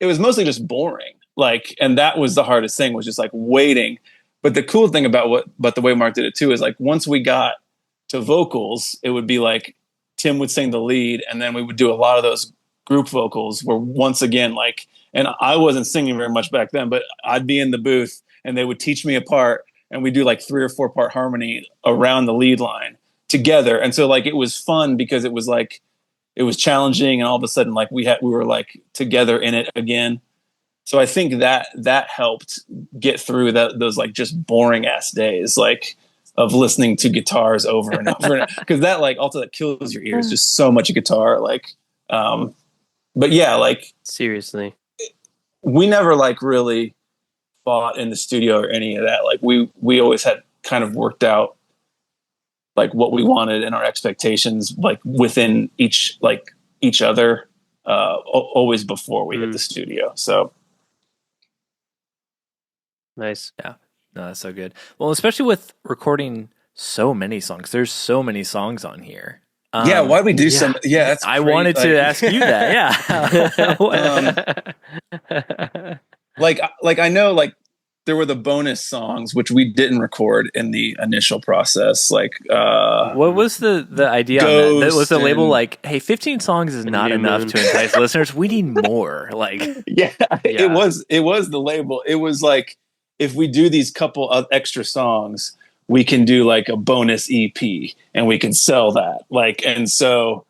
it was mostly just boring. Like, and that was the hardest thing was just like waiting. But the cool thing about the way Mark did it too is like once we got to vocals, it would be like Tim would sing the lead and then we would do a lot of those group vocals where once again, like, and I wasn't singing very much back then, but I'd be in the booth and they would teach me a part and we do like 3 or 4 part harmony around the lead line together. And so like, it was fun because it was like, it was challenging and all of a sudden like we were like together in it again. So I think that helped get through those like just boring ass days. Like of listening to guitars over and over, because that like also that kills your ears, just so much guitar. Like, but yeah, like seriously, we never like really fought in the studio or any of that. Like we always had kind of worked out like what we wanted and our expectations like within each other always before we hit the studio. So nice. Yeah, no, that's so good. Well, especially with recording so many songs. There's so many songs on here. Yeah, why we do some? Yeah, that's I wanted to ask you that. Yeah, like I know like there were the bonus songs which we didn't record in the initial process. Like, what was the idea on that? Was the label like, "Hey, 15 songs is not enough to entice listeners. We need more." Like, yeah, it was the label. It was like, if we do these couple of extra songs, we can do like a bonus EP and we can sell that. Like, and so,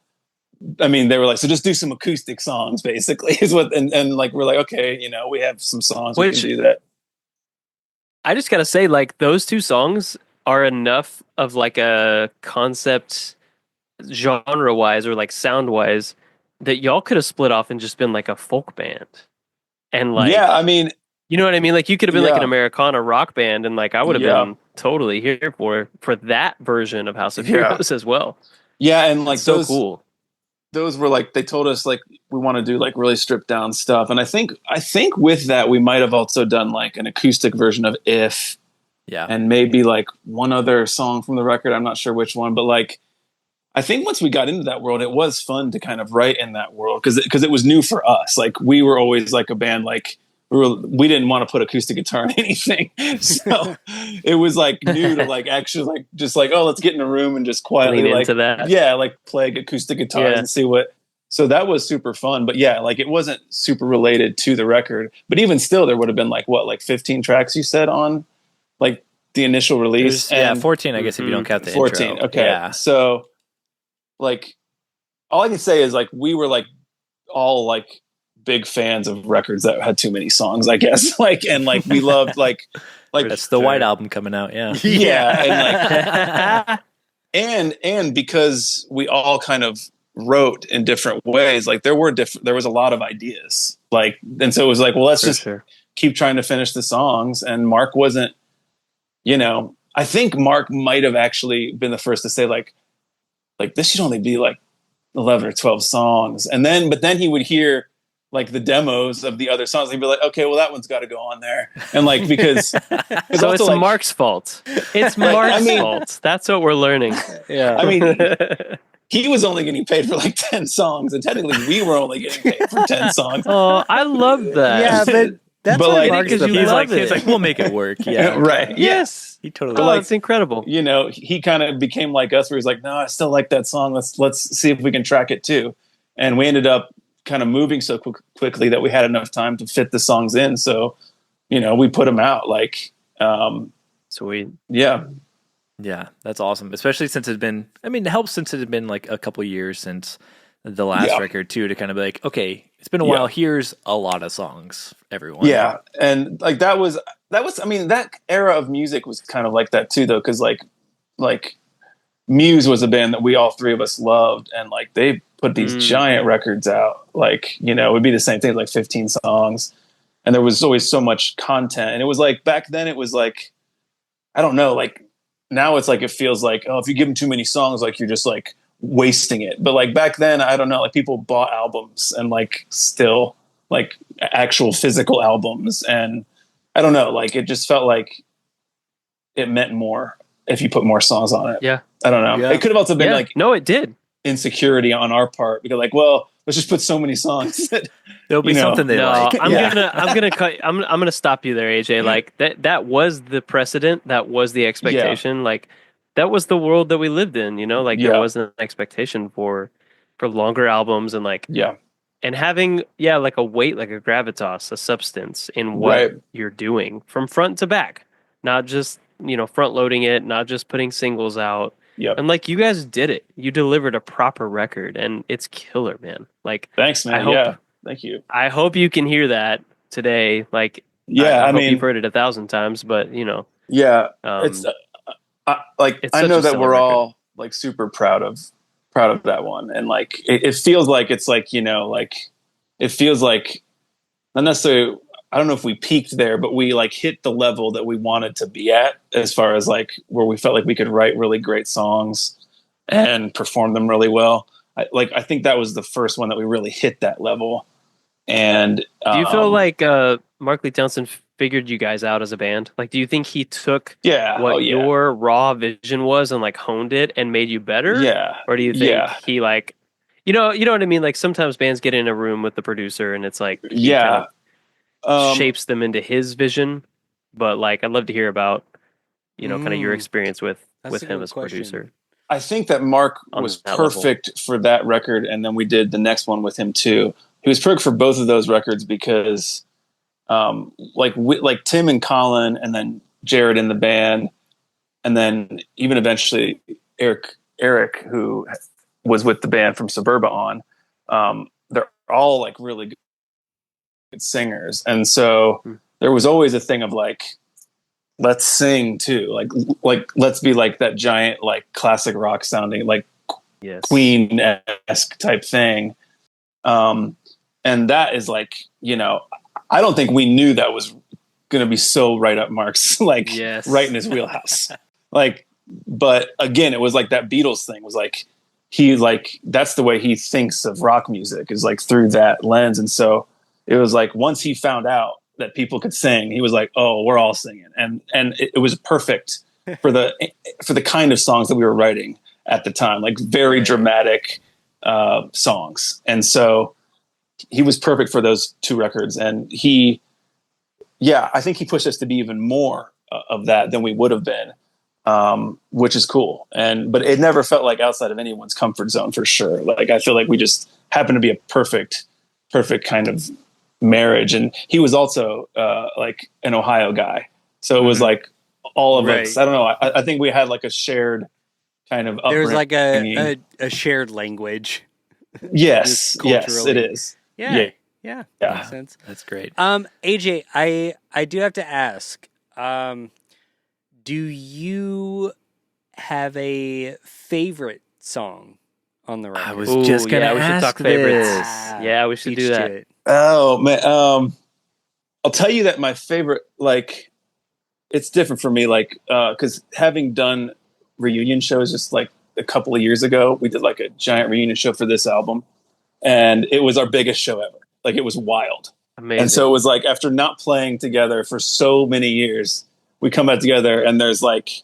I mean, they were like, so just do some acoustic songs basically is what, and like, we're like, okay, you know, we have some songs, we can do that. I just gotta say, like, those two songs are enough of like a concept genre wise or like sound wise that y'all could have split off and just been like a folk band. And like, yeah, I mean, you know what I mean? Like, you could have been like an Americana rock band, and like I would have been totally here for that version of House of Heroes as well. Yeah, and like it's so cool. Those were like, they told us like we want to do like really stripped down stuff, and I think with that we might have also done like an acoustic version of If, and maybe like one other song from the record. I'm not sure which one, but like I think once we got into that world, it was fun to kind of write in that world because it was new for us. Like we were always like a band like. We didn't want to put acoustic guitar in anything, so it was like new to like actually like just like, oh, let's get in a room and just quietly lean like into that. like play acoustic guitars and see what. So that was super fun, but yeah, like it wasn't super related to the record. But even still, there would have been like 15 tracks you said on like the initial release. And 14, I guess if you don't count the 14. Intro. Okay, yeah. So like all I can say is like we were like all like big fans of records that had too many songs, I guess. Like, and like we loved like that's the White Album coming out. Yeah. And like and because we all kind of wrote in different ways, like there was a lot of ideas, like, and so it was like, well, let's just keep trying to finish the songs. And Mark wasn't, you know, I think Mark might have actually been the first to say like this should only be like 11 or 12 songs. And then, but then he would hear like the demos of the other songs, and he'd be like, okay, well that one's got to go on there. And like, because so it's like, Mark's fault. It's Mark's fault. That's what we're learning. Yeah. I mean, he was only getting paid for like 10 songs, and technically we were only getting paid for 10 songs. Oh, I love that. Yeah, but that's what like, Mark's he's like, we'll make it work. Yeah. Right. Yes. He totally. Oh, it's incredible. You know, he kind of became like us, where he's like, no, I still like that song. Let's see if we can track it too. And we ended up kind of moving so quickly that we had enough time to fit the songs in. So, you know, we put them out like, sweet. Yeah. Yeah. That's awesome. Especially since it helps since it had been like a couple years since the last record too, to kind of be like, okay, it's been a while. Here's a lot of songs, everyone. Yeah. And like, that was, I mean, that era of music was kind of like that too, though. Cause like Muse was a band that we all three of us loved, and like they put these giant records out. Like, you know, it would be the same thing, like 15 songs, and there was always so much content. And it was like, back then it was like, I don't know, like now it's like, it feels like, oh, if you give them too many songs, like you're just like wasting it. But like back then, I don't know, like people bought albums, and like still like actual physical albums. And I don't know, like it just felt like it meant more if you put more songs on it. Yeah. I don't know. Yeah. It could have also been like, no, it did. Insecurity on our part, because like, well, let's just put so many songs that, there'll be something they like. I'm gonna stop you there, AJ. Like that was the precedent. That was the expectation. Yeah. Like that was the world that we lived in, you know, like there wasn't an expectation for longer albums, and like, and having, like a weight, like a gravitas, a substance in what you're doing from front to back, not just, you know, front loading it, not just putting singles out. Yeah. And like, you guys did it. You delivered a proper record, and it's killer, man. Like, thanks, man. Thank you. I hope you can hear that today. Like, I hope mean, you've heard it 1,000 times, but you know, it's, I know that we're all like super proud of that one, and like it feels like it's like, you know, like it feels like not necessarily, I don't know if we peaked there, but we like hit the level that we wanted to be at as far as like where we felt like we could write really great songs and perform them really well. I think that was the first one that we really hit that level. And do you feel like Mark Lee Townsend figured you guys out as a band? Like, do you think he took your raw vision was and like honed it and made you better? Yeah. Or do you think he like, you know what I mean? Like sometimes bands get in a room with the producer and it's like, he kind of shapes them into his vision. But like, I'd love to hear about, you know, kind of your experience with him as producer. I think that Mark was perfect for that record. And then we did the next one with him too. He was perfect for both of those records because like Tim and Colin and then Jared in the band. And then even eventually Eric, who was with the band from Suburba on, they're all like really good singers. And so there was always a thing of like, let's sing too. Like let's be like that giant, like classic rock sounding, like Queen-esque type thing. And that is like, you know, I don't think we knew that was going to be so right up Mark's, like right in his wheelhouse. Like, but again, it was like that Beatles thing was like, that's the way he thinks of rock music, is like through that lens. And so it was like, once he found out that people could sing, he was like, oh, we're all singing. And it was perfect for the kind of songs that we were writing at the time, like very dramatic songs. And so he was perfect for those two records. And I think he pushed us to be even more of that than we would have been, which is cool. But it never felt like outside of anyone's comfort zone for sure. Like, I feel like we just happened to be a perfect kind of marriage. And he was also like an Ohio guy. So it was like all of us, I don't know. I think we had like a shared kind of upbringing. There's like a shared language. Yes, it is. Yeah. Makes sense. That's great. AJ, I do have to ask, do you have a favorite song on the record? I was just going to ask we should talk favorites. Yeah, we should do that. Oh, man. I'll tell you that my favorite, like, it's different for me, like, because having done reunion shows just like a couple of years ago, we did like a giant reunion show for this album. And it was our biggest show ever. Like, it was wild. Amazing. And so it was like, after not playing together for so many years, we come out together and there's like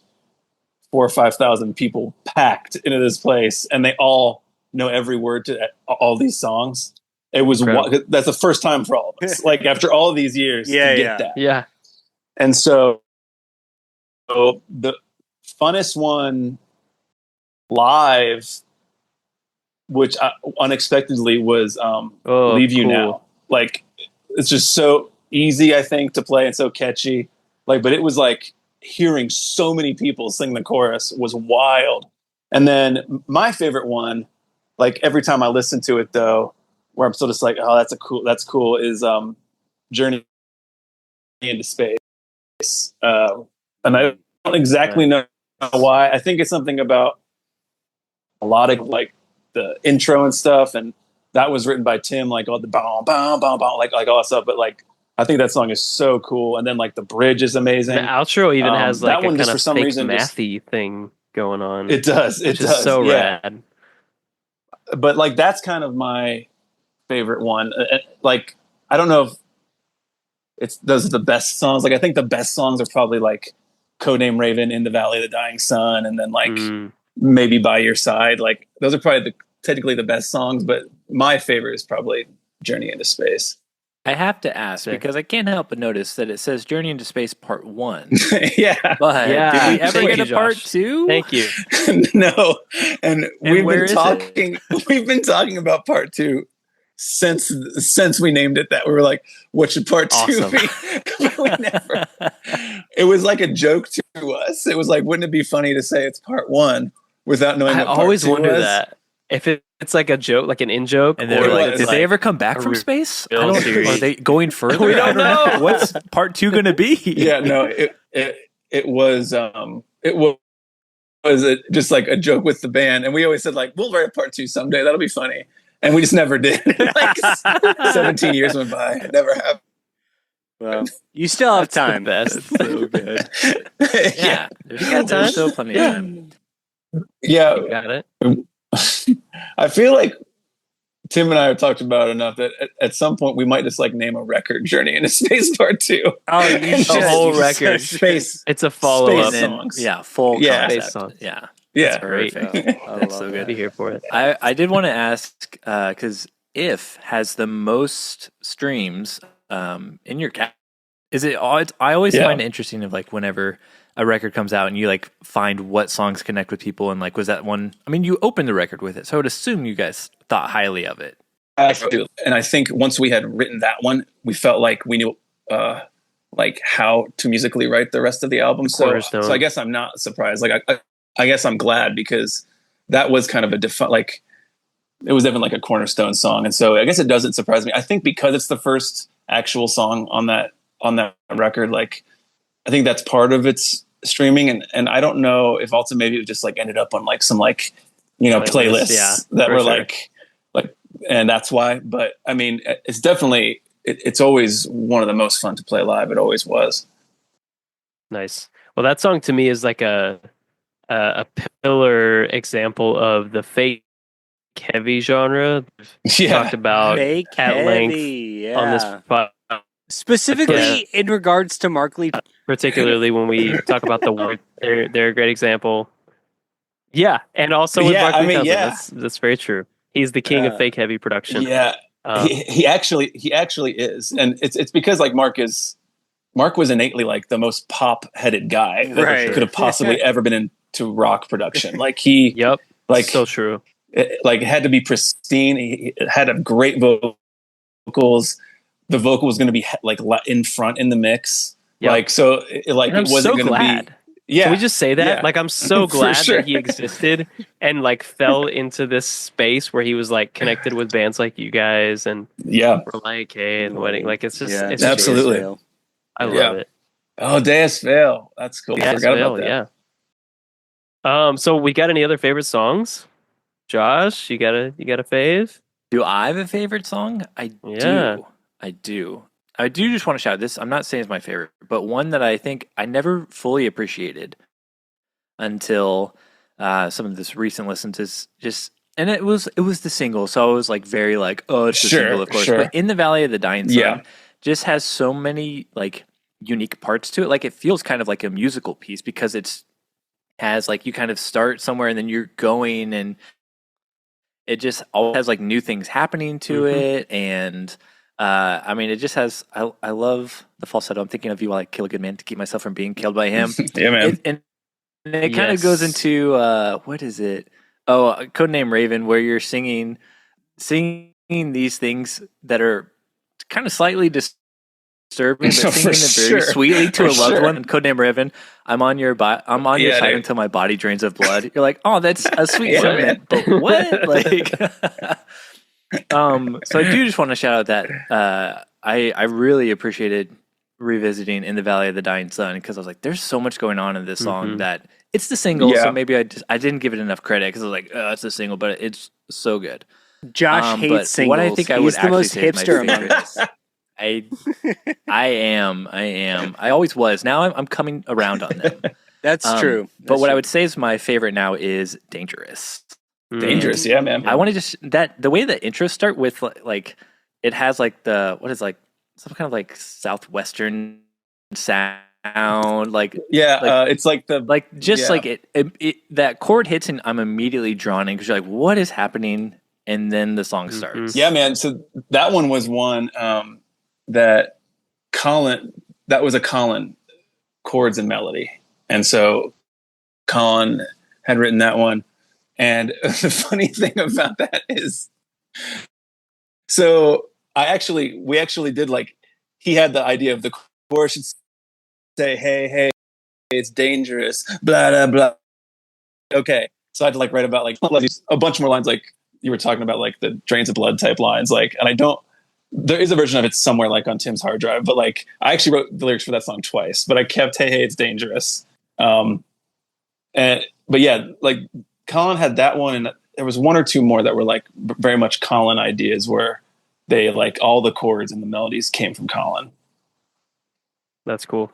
4,000 or 5,000 people packed into this place, and they all know every word to all these songs. It was that's the first time for all of us. Like, after all of these years to get that. Yeah. And so the funnest one live, which unexpectedly was Leave You Now. Like, it's just so easy, I think, to play and so catchy. Like, but it was like hearing so many people sing the chorus was wild. And then my favorite one, like every time I listen to it though, where I'm still just like, oh, that's cool, is Journey into Space. And I don't exactly know why. I think it's something about melodic, like the intro and stuff, and that was written by Tim, like all the bow, bow, bow, bow, like all that stuff. But like, I think that song is so cool, and then like the bridge is amazing. The outro even has like that one a just kind for of some fake reason mathy thing going on. It does. It does. So rad. But like, that's kind of my favorite one. Like, I don't know if those are the best songs. Like, I think the best songs are probably like Codename Raven, In the Valley of the Dying Sun, and then like maybe By Your Side. Like, those are probably technically the best songs, but my favorite is probably Journey into Space. I have to ask because I can't help but notice that it says Journey into Space Part 1. Yeah. But did we ever get a Part 2? Thank you. No. And we've been talking about Part 2 since we named it that. We were like, what should Part 2 be? We never. It was like a joke to us. It was like, wouldn't it be funny to say it's Part 1 without knowing what Part 2 was? I always wonder that. If it's like a joke, like an in-joke. And they're like, did they ever come back from space? Are they going further? We don't know. What's Part 2 going to be? Yeah, no, it was was just like a joke with the band, and we always said like, we'll write a part 2 someday. That'll be funny, and we just never did. Like 17 years went by, it never happened. Well, you still have time. Best. So good. Yeah. There's still plenty of time. Yeah, You got it. I feel like Tim and I have talked about enough that at some point we might just like name a record Journey into Space Part 2. Oh, you should. The whole record. Space. It's a follow-up. Space songs. Yeah, full Yeah. concept. Space songs. Yeah. Yeah. Great. Perfect. I That's love so that. I'd be here for it. I did want to ask, because If has the most streams in your cat. Is it all? I always find it interesting of like whenever a record comes out and you like find what songs connect with people, and like was that one? I mean, you opened the record with it, so I would assume you guys thought highly of it. Absolutely. And I think once we had written that one, we felt like we knew like how to musically write the rest of the album. So I guess I'm not surprised. Like I guess I'm glad, because that was kind of a like it was definitely like a cornerstone song. And so I guess it doesn't surprise me. I think because it's the first actual song on that record, like I think that's part of its streaming. And I don't know if also maybe it just like ended up on like some like, you know, playlists that were like, and that's why. But I mean, it's definitely, it's always one of the most fun to play live. It always was. Nice. Well, that song to me is like a pillar example of the fake heavy genre. Talked about Fake at heavy, length on this pod. Specifically in regards to Mark Lee. Particularly when we talk about the word, they're a great example. Yeah, and also with Mark Lee Townsend, that's very true. He's the king of fake heavy production. Yeah, he actually is, and it's because like Mark was innately like the most pop-headed guy that could have possibly ever been into rock production. Like he, like so true. It had to be pristine. He had a great vocals. The vocal was going to be like in front in the mix. Yep. Like so, it wasn't so going to be. Yeah. Can we just say that? Yeah. Like, I'm so glad sure. that he existed and like fell into this space where he was like connected with bands like you guys and we're like, hey, and wedding. Like, it's just, it's absolutely. Just, I love it. Oh, Deus Veil. That's cool. I forgot about that. Yeah. So we got any other favorite songs? Josh, you got a fave? Do I have a favorite song? I do. I do just want to shout this. I'm not saying it's my favorite, but one that I think I never fully appreciated until some of this recent listens is just, and it was the single. So I was like very like, oh, it's the single, of course. Sure. But In the Valley of the Dying Sun just has so many like unique parts to it. Like it feels kind of like a musical piece because it's has like you kind of start somewhere and then you're going, and it just always has like new things happening to it. And I mean, it just has. I love the falsetto. I'm thinking of you while I kill a good man to keep myself from being killed by him. Yeah, man. And it kind of goes into what is it? Oh, Codename Raven, where you're singing these things that are kind of slightly disturbing, but singing them very sweetly to a loved one. Codename Raven, I'm on your side until my body drains of blood. You're like, oh, that's a sweet sentiment, but what? Like. So I do just want to shout out that I really appreciated revisiting In the Valley of the Dying Sun, because I was like, there's so much going on in this song that it's the single, so maybe I didn't give it enough credit because I was like, oh, it's a single, but it's so good. Josh hates singles. What I think I would the most hipster among us. I am. I always was. Now I'm coming around on them. That's true. But what I would say is my favorite now is Dangerous. Dangerous, yeah, man. I want to just the way the intros start with like it has like some kind of like southwestern sound, like it's like the like it that chord hits and I'm immediately drawn in because you're like, what is happening? And then the song starts. Yeah, man. So that one was one that was a Colin chords and melody, and so Colin had written that one. And the funny thing about that is, so we actually did like, he had the idea of the chorus should say, hey, it's dangerous, blah, blah, blah. Okay. So I had to like write about like a bunch more lines, like you were talking about, like the drains of blood type lines. Like, and there is a version of it somewhere like on Tim's hard drive, but like I actually wrote the lyrics for that song twice, but I kept, hey, it's dangerous. And but yeah, like Colin had that one, and there was one or two more that were like very much Colin ideas, where they like all the chords and the melodies came from Colin. That's cool.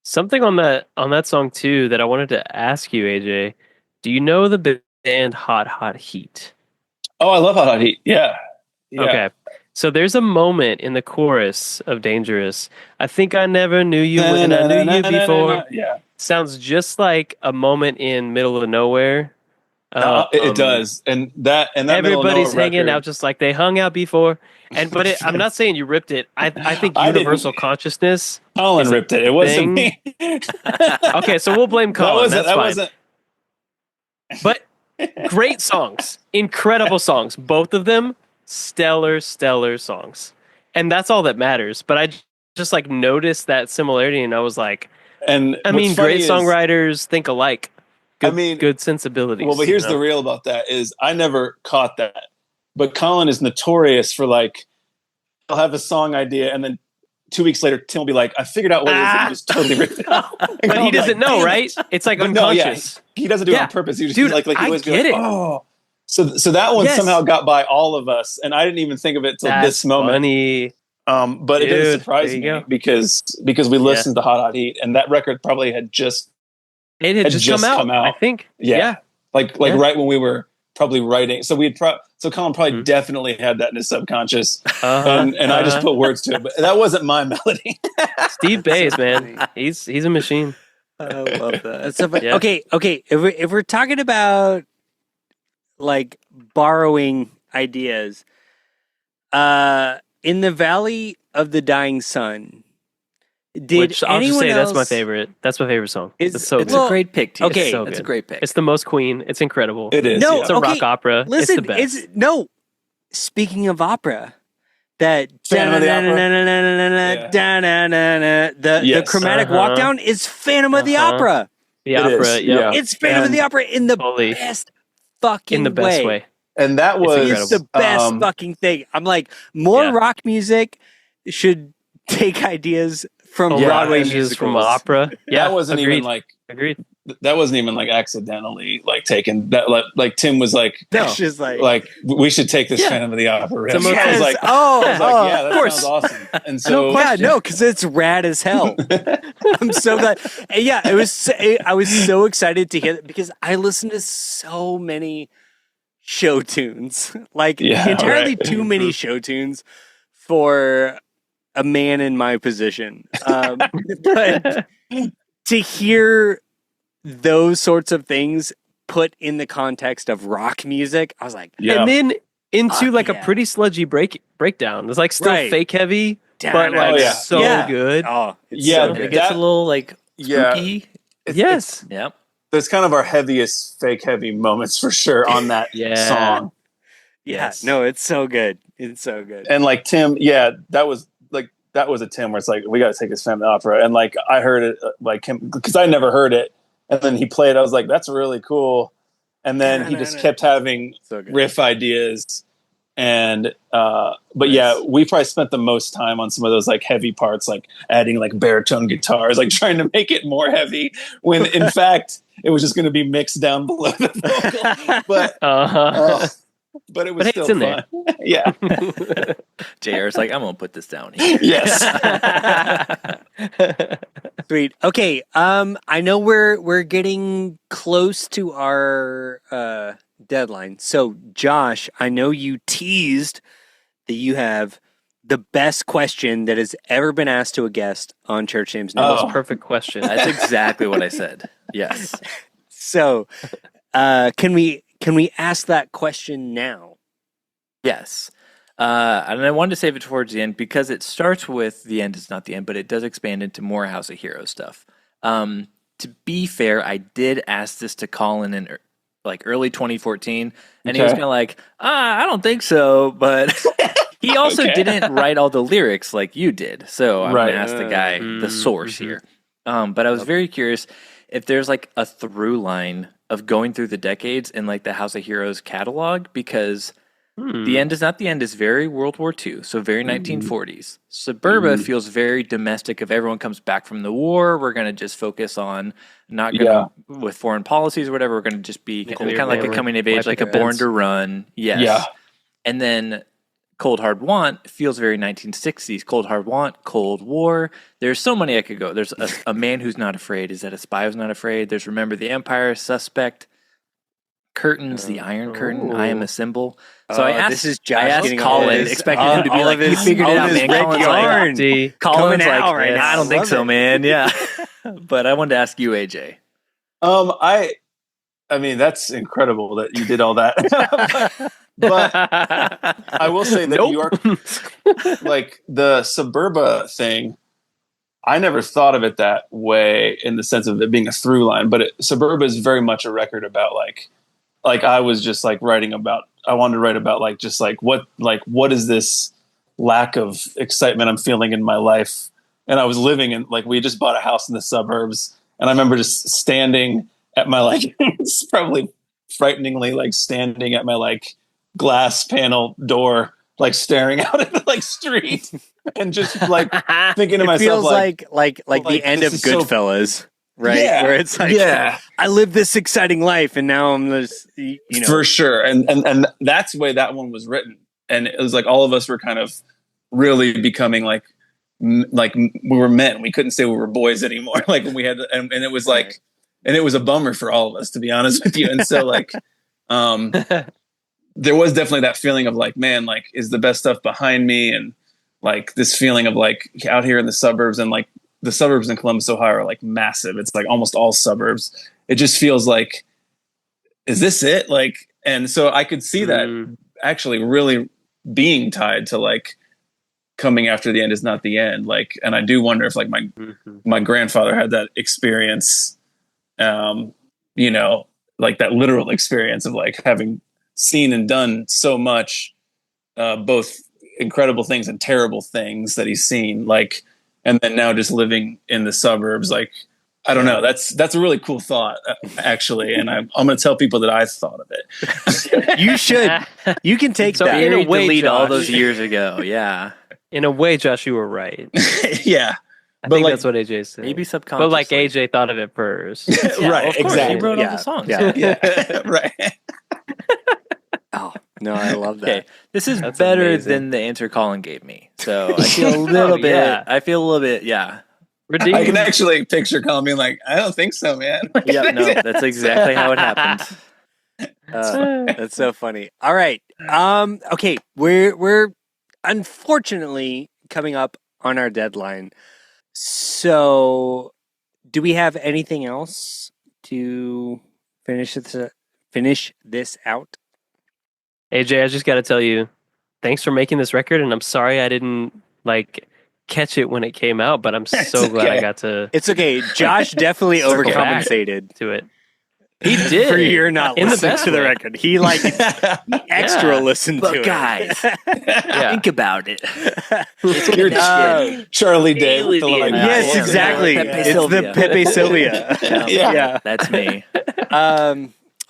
Something on that song too that I wanted to ask you, AJ. Do you know the band Hot Hot Heat? Oh, I love Hot Hot Heat. Yeah. Okay. So there's a moment in the chorus of Dangerous. I think I never knew you when I knew you before. Yeah. Sounds just like a moment in Middle of Nowhere. It does. And that everybody's hanging record, out just like they hung out before. I'm not saying you ripped it. I think Universal Consciousness. Colin ripped it. It wasn't me. Okay, so we'll blame Colin. That's fine. But great songs, incredible songs, both of them. Stellar songs, and that's all that matters. But I just like noticed that similarity, and I was like, great songwriters think alike. Good sensibilities. Well, but here's the real about that is I never caught that, but Colin is notorious for like, he'll have a song idea, and then 2 weeks later, Tim will be like, I figured out what it is, and just totally ripped it out. But he doesn't know, right? It's like unconscious. No, he doesn't do it on purpose. He just like he always get it. Oh. So that one somehow got by all of us, and I didn't even think of it till this moment. Funny. But it didn't surprise me because we listened to Hot Hot Heat, and that record probably had just come out. I think. Yeah. Like right when we were probably writing. So so Colin probably definitely had that in his subconscious, and I just put words to it, but that wasn't my melody. Steve Bays, man, he's a machine. I love that. So, okay. If we're talking about like borrowing ideas, in the Valley of the Dying Sun, I'll just say that's my favorite. That's my favorite song. It's a great pick, too. Okay, it's a great pick. It's the most Queen. It's incredible. It is. It's a rock opera. Listen, it's the best. Speaking of opera, that Phantom of the the chromatic walk down is Phantom of the Opera. The opera, yeah. It's Phantom of the Opera in the best fucking way. And that was the best fucking thing. I'm like, more rock music should take ideas from Broadway musicals. From opera. Yeah, that wasn't even like agreed. That wasn't even like accidentally like taken. That like Tim was like, that's just like we should take this Phantom of the Opera riff. I was like, yeah, that sounds awesome. And so because it's rad as hell. I'm so glad. And yeah, I was so excited to hear that because I listened to so many show tunes, like entirely too many show tunes for a man in my position. But to hear those sorts of things put in the context of rock music, I was like, and then into like a pretty sludgy breakdown. It's like still fake heavy, but like so good. Oh, it gets a little like spooky. Yes. Yep. There's kind of our heaviest fake heavy moments for sure on that song. Yes. No, it's so good. It's so good. And like Tim, that was a Tim where it's like, we got to take this Phantom of the Opera. And like, I heard it like him because I never heard it. And then he played, I was like, that's really cool. And then he just kept having riff ideas. And, but we probably spent the most time on some of those like heavy parts, like adding like baritone guitars, like trying to make it more heavy when in fact it was just going to be mixed down below the vocal. But it was still fun. There. Yeah. JR's like, I'm going to put this down here. Yes. Sweet. Okay. I know we're getting close to our deadline. So Josh, I know you teased that you have the best question that has ever been asked to a guest on Church Names News. Most perfect question. That's exactly what I said. Yes. So, can we ask that question now? Yes. And I wanted to save it towards the end because it starts with the end is not the end, but it does expand into more House of Heroes stuff. To be fair, I did ask this to Colin in like early 2014, and he was kind of like, I don't think so, but he also didn't write all the lyrics like you did. So I'm going to ask the guy, the source here. But I was very curious if there's like a through line of going through the decades in like the House of Heroes catalog, because The End Is Not the End is very World War II, so very 1940s. Suburba feels very domestic. If everyone comes back from the war, we're going to just focus on not going to, with foreign policies or whatever, we're going to just be kind of like a coming of age, like a Born to Run. Yes. Yeah. And then Cold Hard Want feels very 1960s. Cold Hard Want, Cold War. There's so many I could go. There's a Man Who's Not Afraid. Is that A Spy Who's Not Afraid? There's Remember the Empire, Suspect, Curtains, The Iron Curtain, I Am a Symbol. So I asked, this is Josh. I asked Colin, expecting him to be like, you figured it out, man. Colin's like, right now. I don't think so, man. Yeah. But I wanted to ask you, AJ. I mean, that's incredible that you did all that. but I will say that you are like the Suburba thing. I never thought of it that way in the sense of it being a through line, but Suburba is very much a record about like I was just like writing about, I wanted to write about what is this lack of excitement I'm feeling in my life. And I was living in, like, we just bought a house in the suburbs. And I remember just standing at my, like, it's probably frighteningly, like, standing at my, like, glass panel door, like, staring out at the, like, street and just, like, thinking to myself, feels like the end of Goodfellas. Right, yeah, where it's like, I live this exciting life, and now I'm just, for sure, and that's the way that one was written, and it was like all of us were kind of really becoming like we were men. We couldn't say we were boys anymore. Like when we had, and it was like, and it was a bummer for all of us, to be honest with you. And so like, there was definitely that feeling of like, man, like, is the best stuff behind me, and like this feeling of like out here in the suburbs, and like. The suburbs in Columbus, Ohio are like massive. It's like almost all suburbs. It just feels like, is this it? Like, and so I could see that actually really being tied to like coming after the end is not the end. Like, and I do wonder if like my grandfather had that experience, like that literal experience of like having seen and done so much, both incredible things and terrible things that he's seen. Like, and then now just living in the suburbs, like, I don't know. That's a really cool thought, actually. And I'm going to tell people that I thought of it. You should. You can take that. In a way, delete all those years ago. Yeah. In a way, Josh, you were right. Yeah. I think that's what AJ said. Maybe subconsciously. But like AJ thought of it first. Right. Exactly. He wrote all the songs. Yeah. Right. Oh, no, I love that. Okay. This is better than the answer Colin gave me. So I feel a little bit, redeemed. I can actually picture Colin being like, I don't think so, man. Yeah, no, that's exactly how it happened. That's so funny. All right. Okay. We're unfortunately coming up on our deadline. So do we have anything else to finish this out? AJ, I just got to tell you, thanks for making this record, and I'm sorry I didn't like catch it when it came out, but I'm so glad I got to. It's okay. Josh definitely overcompensated to it. He did for your not listening to the record. He like extra listened to it. Guys, think about it. Charlie Day. Yes, exactly. It's the Pepe Sylvia. Yeah, that's me.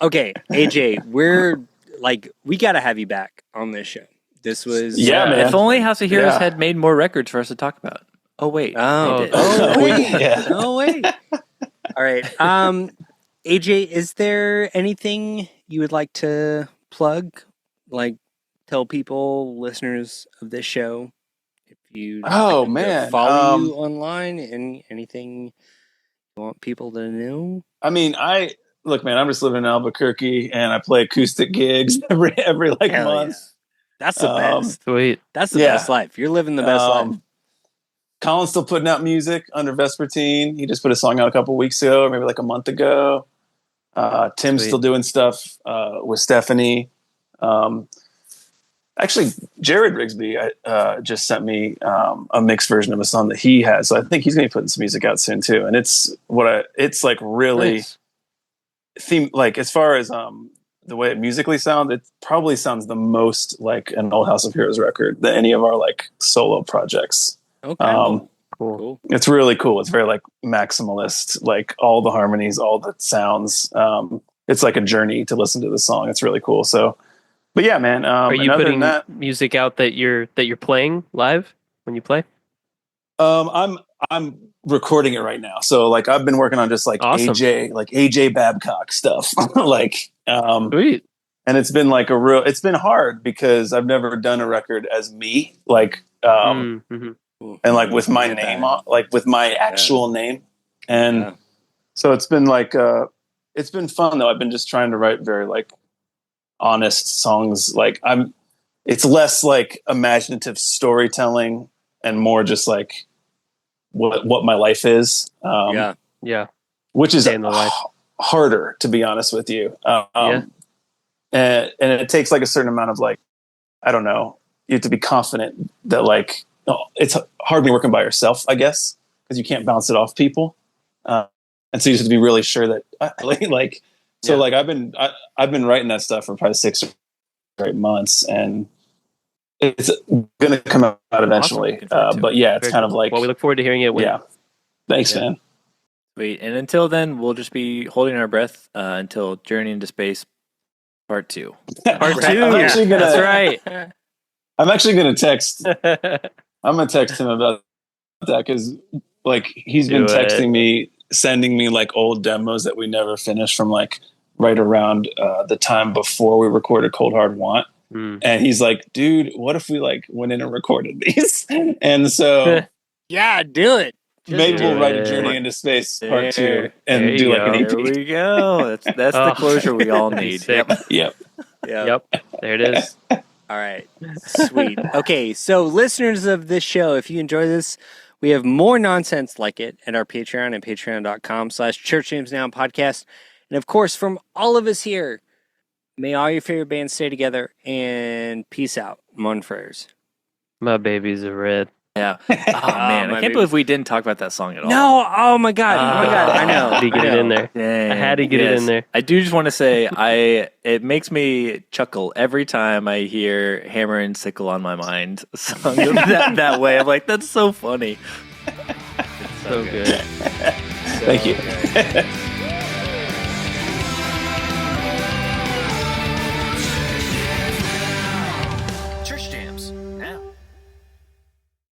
Okay, AJ, we got to have you back on this show. This was man. If only House of Heroes had made more records for us to talk about. Oh wait. Oh wait. All right. AJ, is there anything you would like to plug? Like tell people, listeners of this show, if you follow you online, and anything you want people to know? I mean, look, man, I'm just living in Albuquerque, and I play acoustic gigs every month. Yeah. That's the best. Sweet. That's the best life. You're living the best life. Colin's still putting out music under Vespertine. He just put a song out a couple weeks ago, or maybe like a month ago. Tim's still doing stuff with Stephanie. Actually, Jared Rigsby just sent me a mixed version of a song that he has. So I think he's going to be putting some music out soon too. And it's like really theme, like as far as the way it musically sounds, it probably sounds the most like an old House of Heroes record than any of our like solo projects. Okay. Cool. It's really cool. It's very like maximalist, like all the harmonies, all the sounds. It's like a journey to listen to the song. It's really cool. So But yeah, man. Are you other putting than that, music out that you're playing live when you play? I'm recording it right now. So like I've been working on just like Awesome. AJ Babcock stuff. Like Sweet. and it's been like it's been hard because I've never done a record as me, like Mm-hmm. and like with my name on, like with my actual name. And so it's been like it's been fun though. I've been just trying to write very like honest songs. Like it's less like imaginative storytelling and more just like what my life is. Yeah. Which is Day in the life. harder, to be honest with you. And it takes like a certain amount of like, I don't know, you have to be confident that like, it's hard being working by yourself, I guess, because you can't bounce it off people. And so you just have to be really sure that like, so like I've been writing that stuff for probably 6 or 8 months, and it's going to come out eventually. Awesome. But yeah, it's Very kind of cool. like, Well, we look forward to hearing it. Yeah. Thanks, man. Sweet. And until then, we'll just be holding our breath until Journey into Space Part 2. Part 2. That's right. I'm actually going to text. I'm going to text him about that because like he's been texting me, sending me like old demos that we never finished from like right around the time before we recorded Cold Hard Want. And he's like, dude, what if we like went in and recorded these? And so yeah, do it. Maybe we'll write a Journey into Space Part 2 and do like an EP. There we go. That's the closure we all need. Yep. There it is. All right. Sweet. Okay, so listeners of this show, if you enjoy this, we have more nonsense like it at our Patreon at patreon.com/churchnamesnow podcast. And of course, from all of us here, may all your favorite bands stay together and peace out. Mon frères. My babies are red. Yeah. Oh man, I can't believe we didn't talk about that song at all. No. Oh my god. I know. I had to get it in there. Dang, I had to get it in there. I do just want to say it makes me chuckle every time I hear Hammer and Sickle on My Mind sung that way. I'm like, that's so funny. It's so good. Thank you.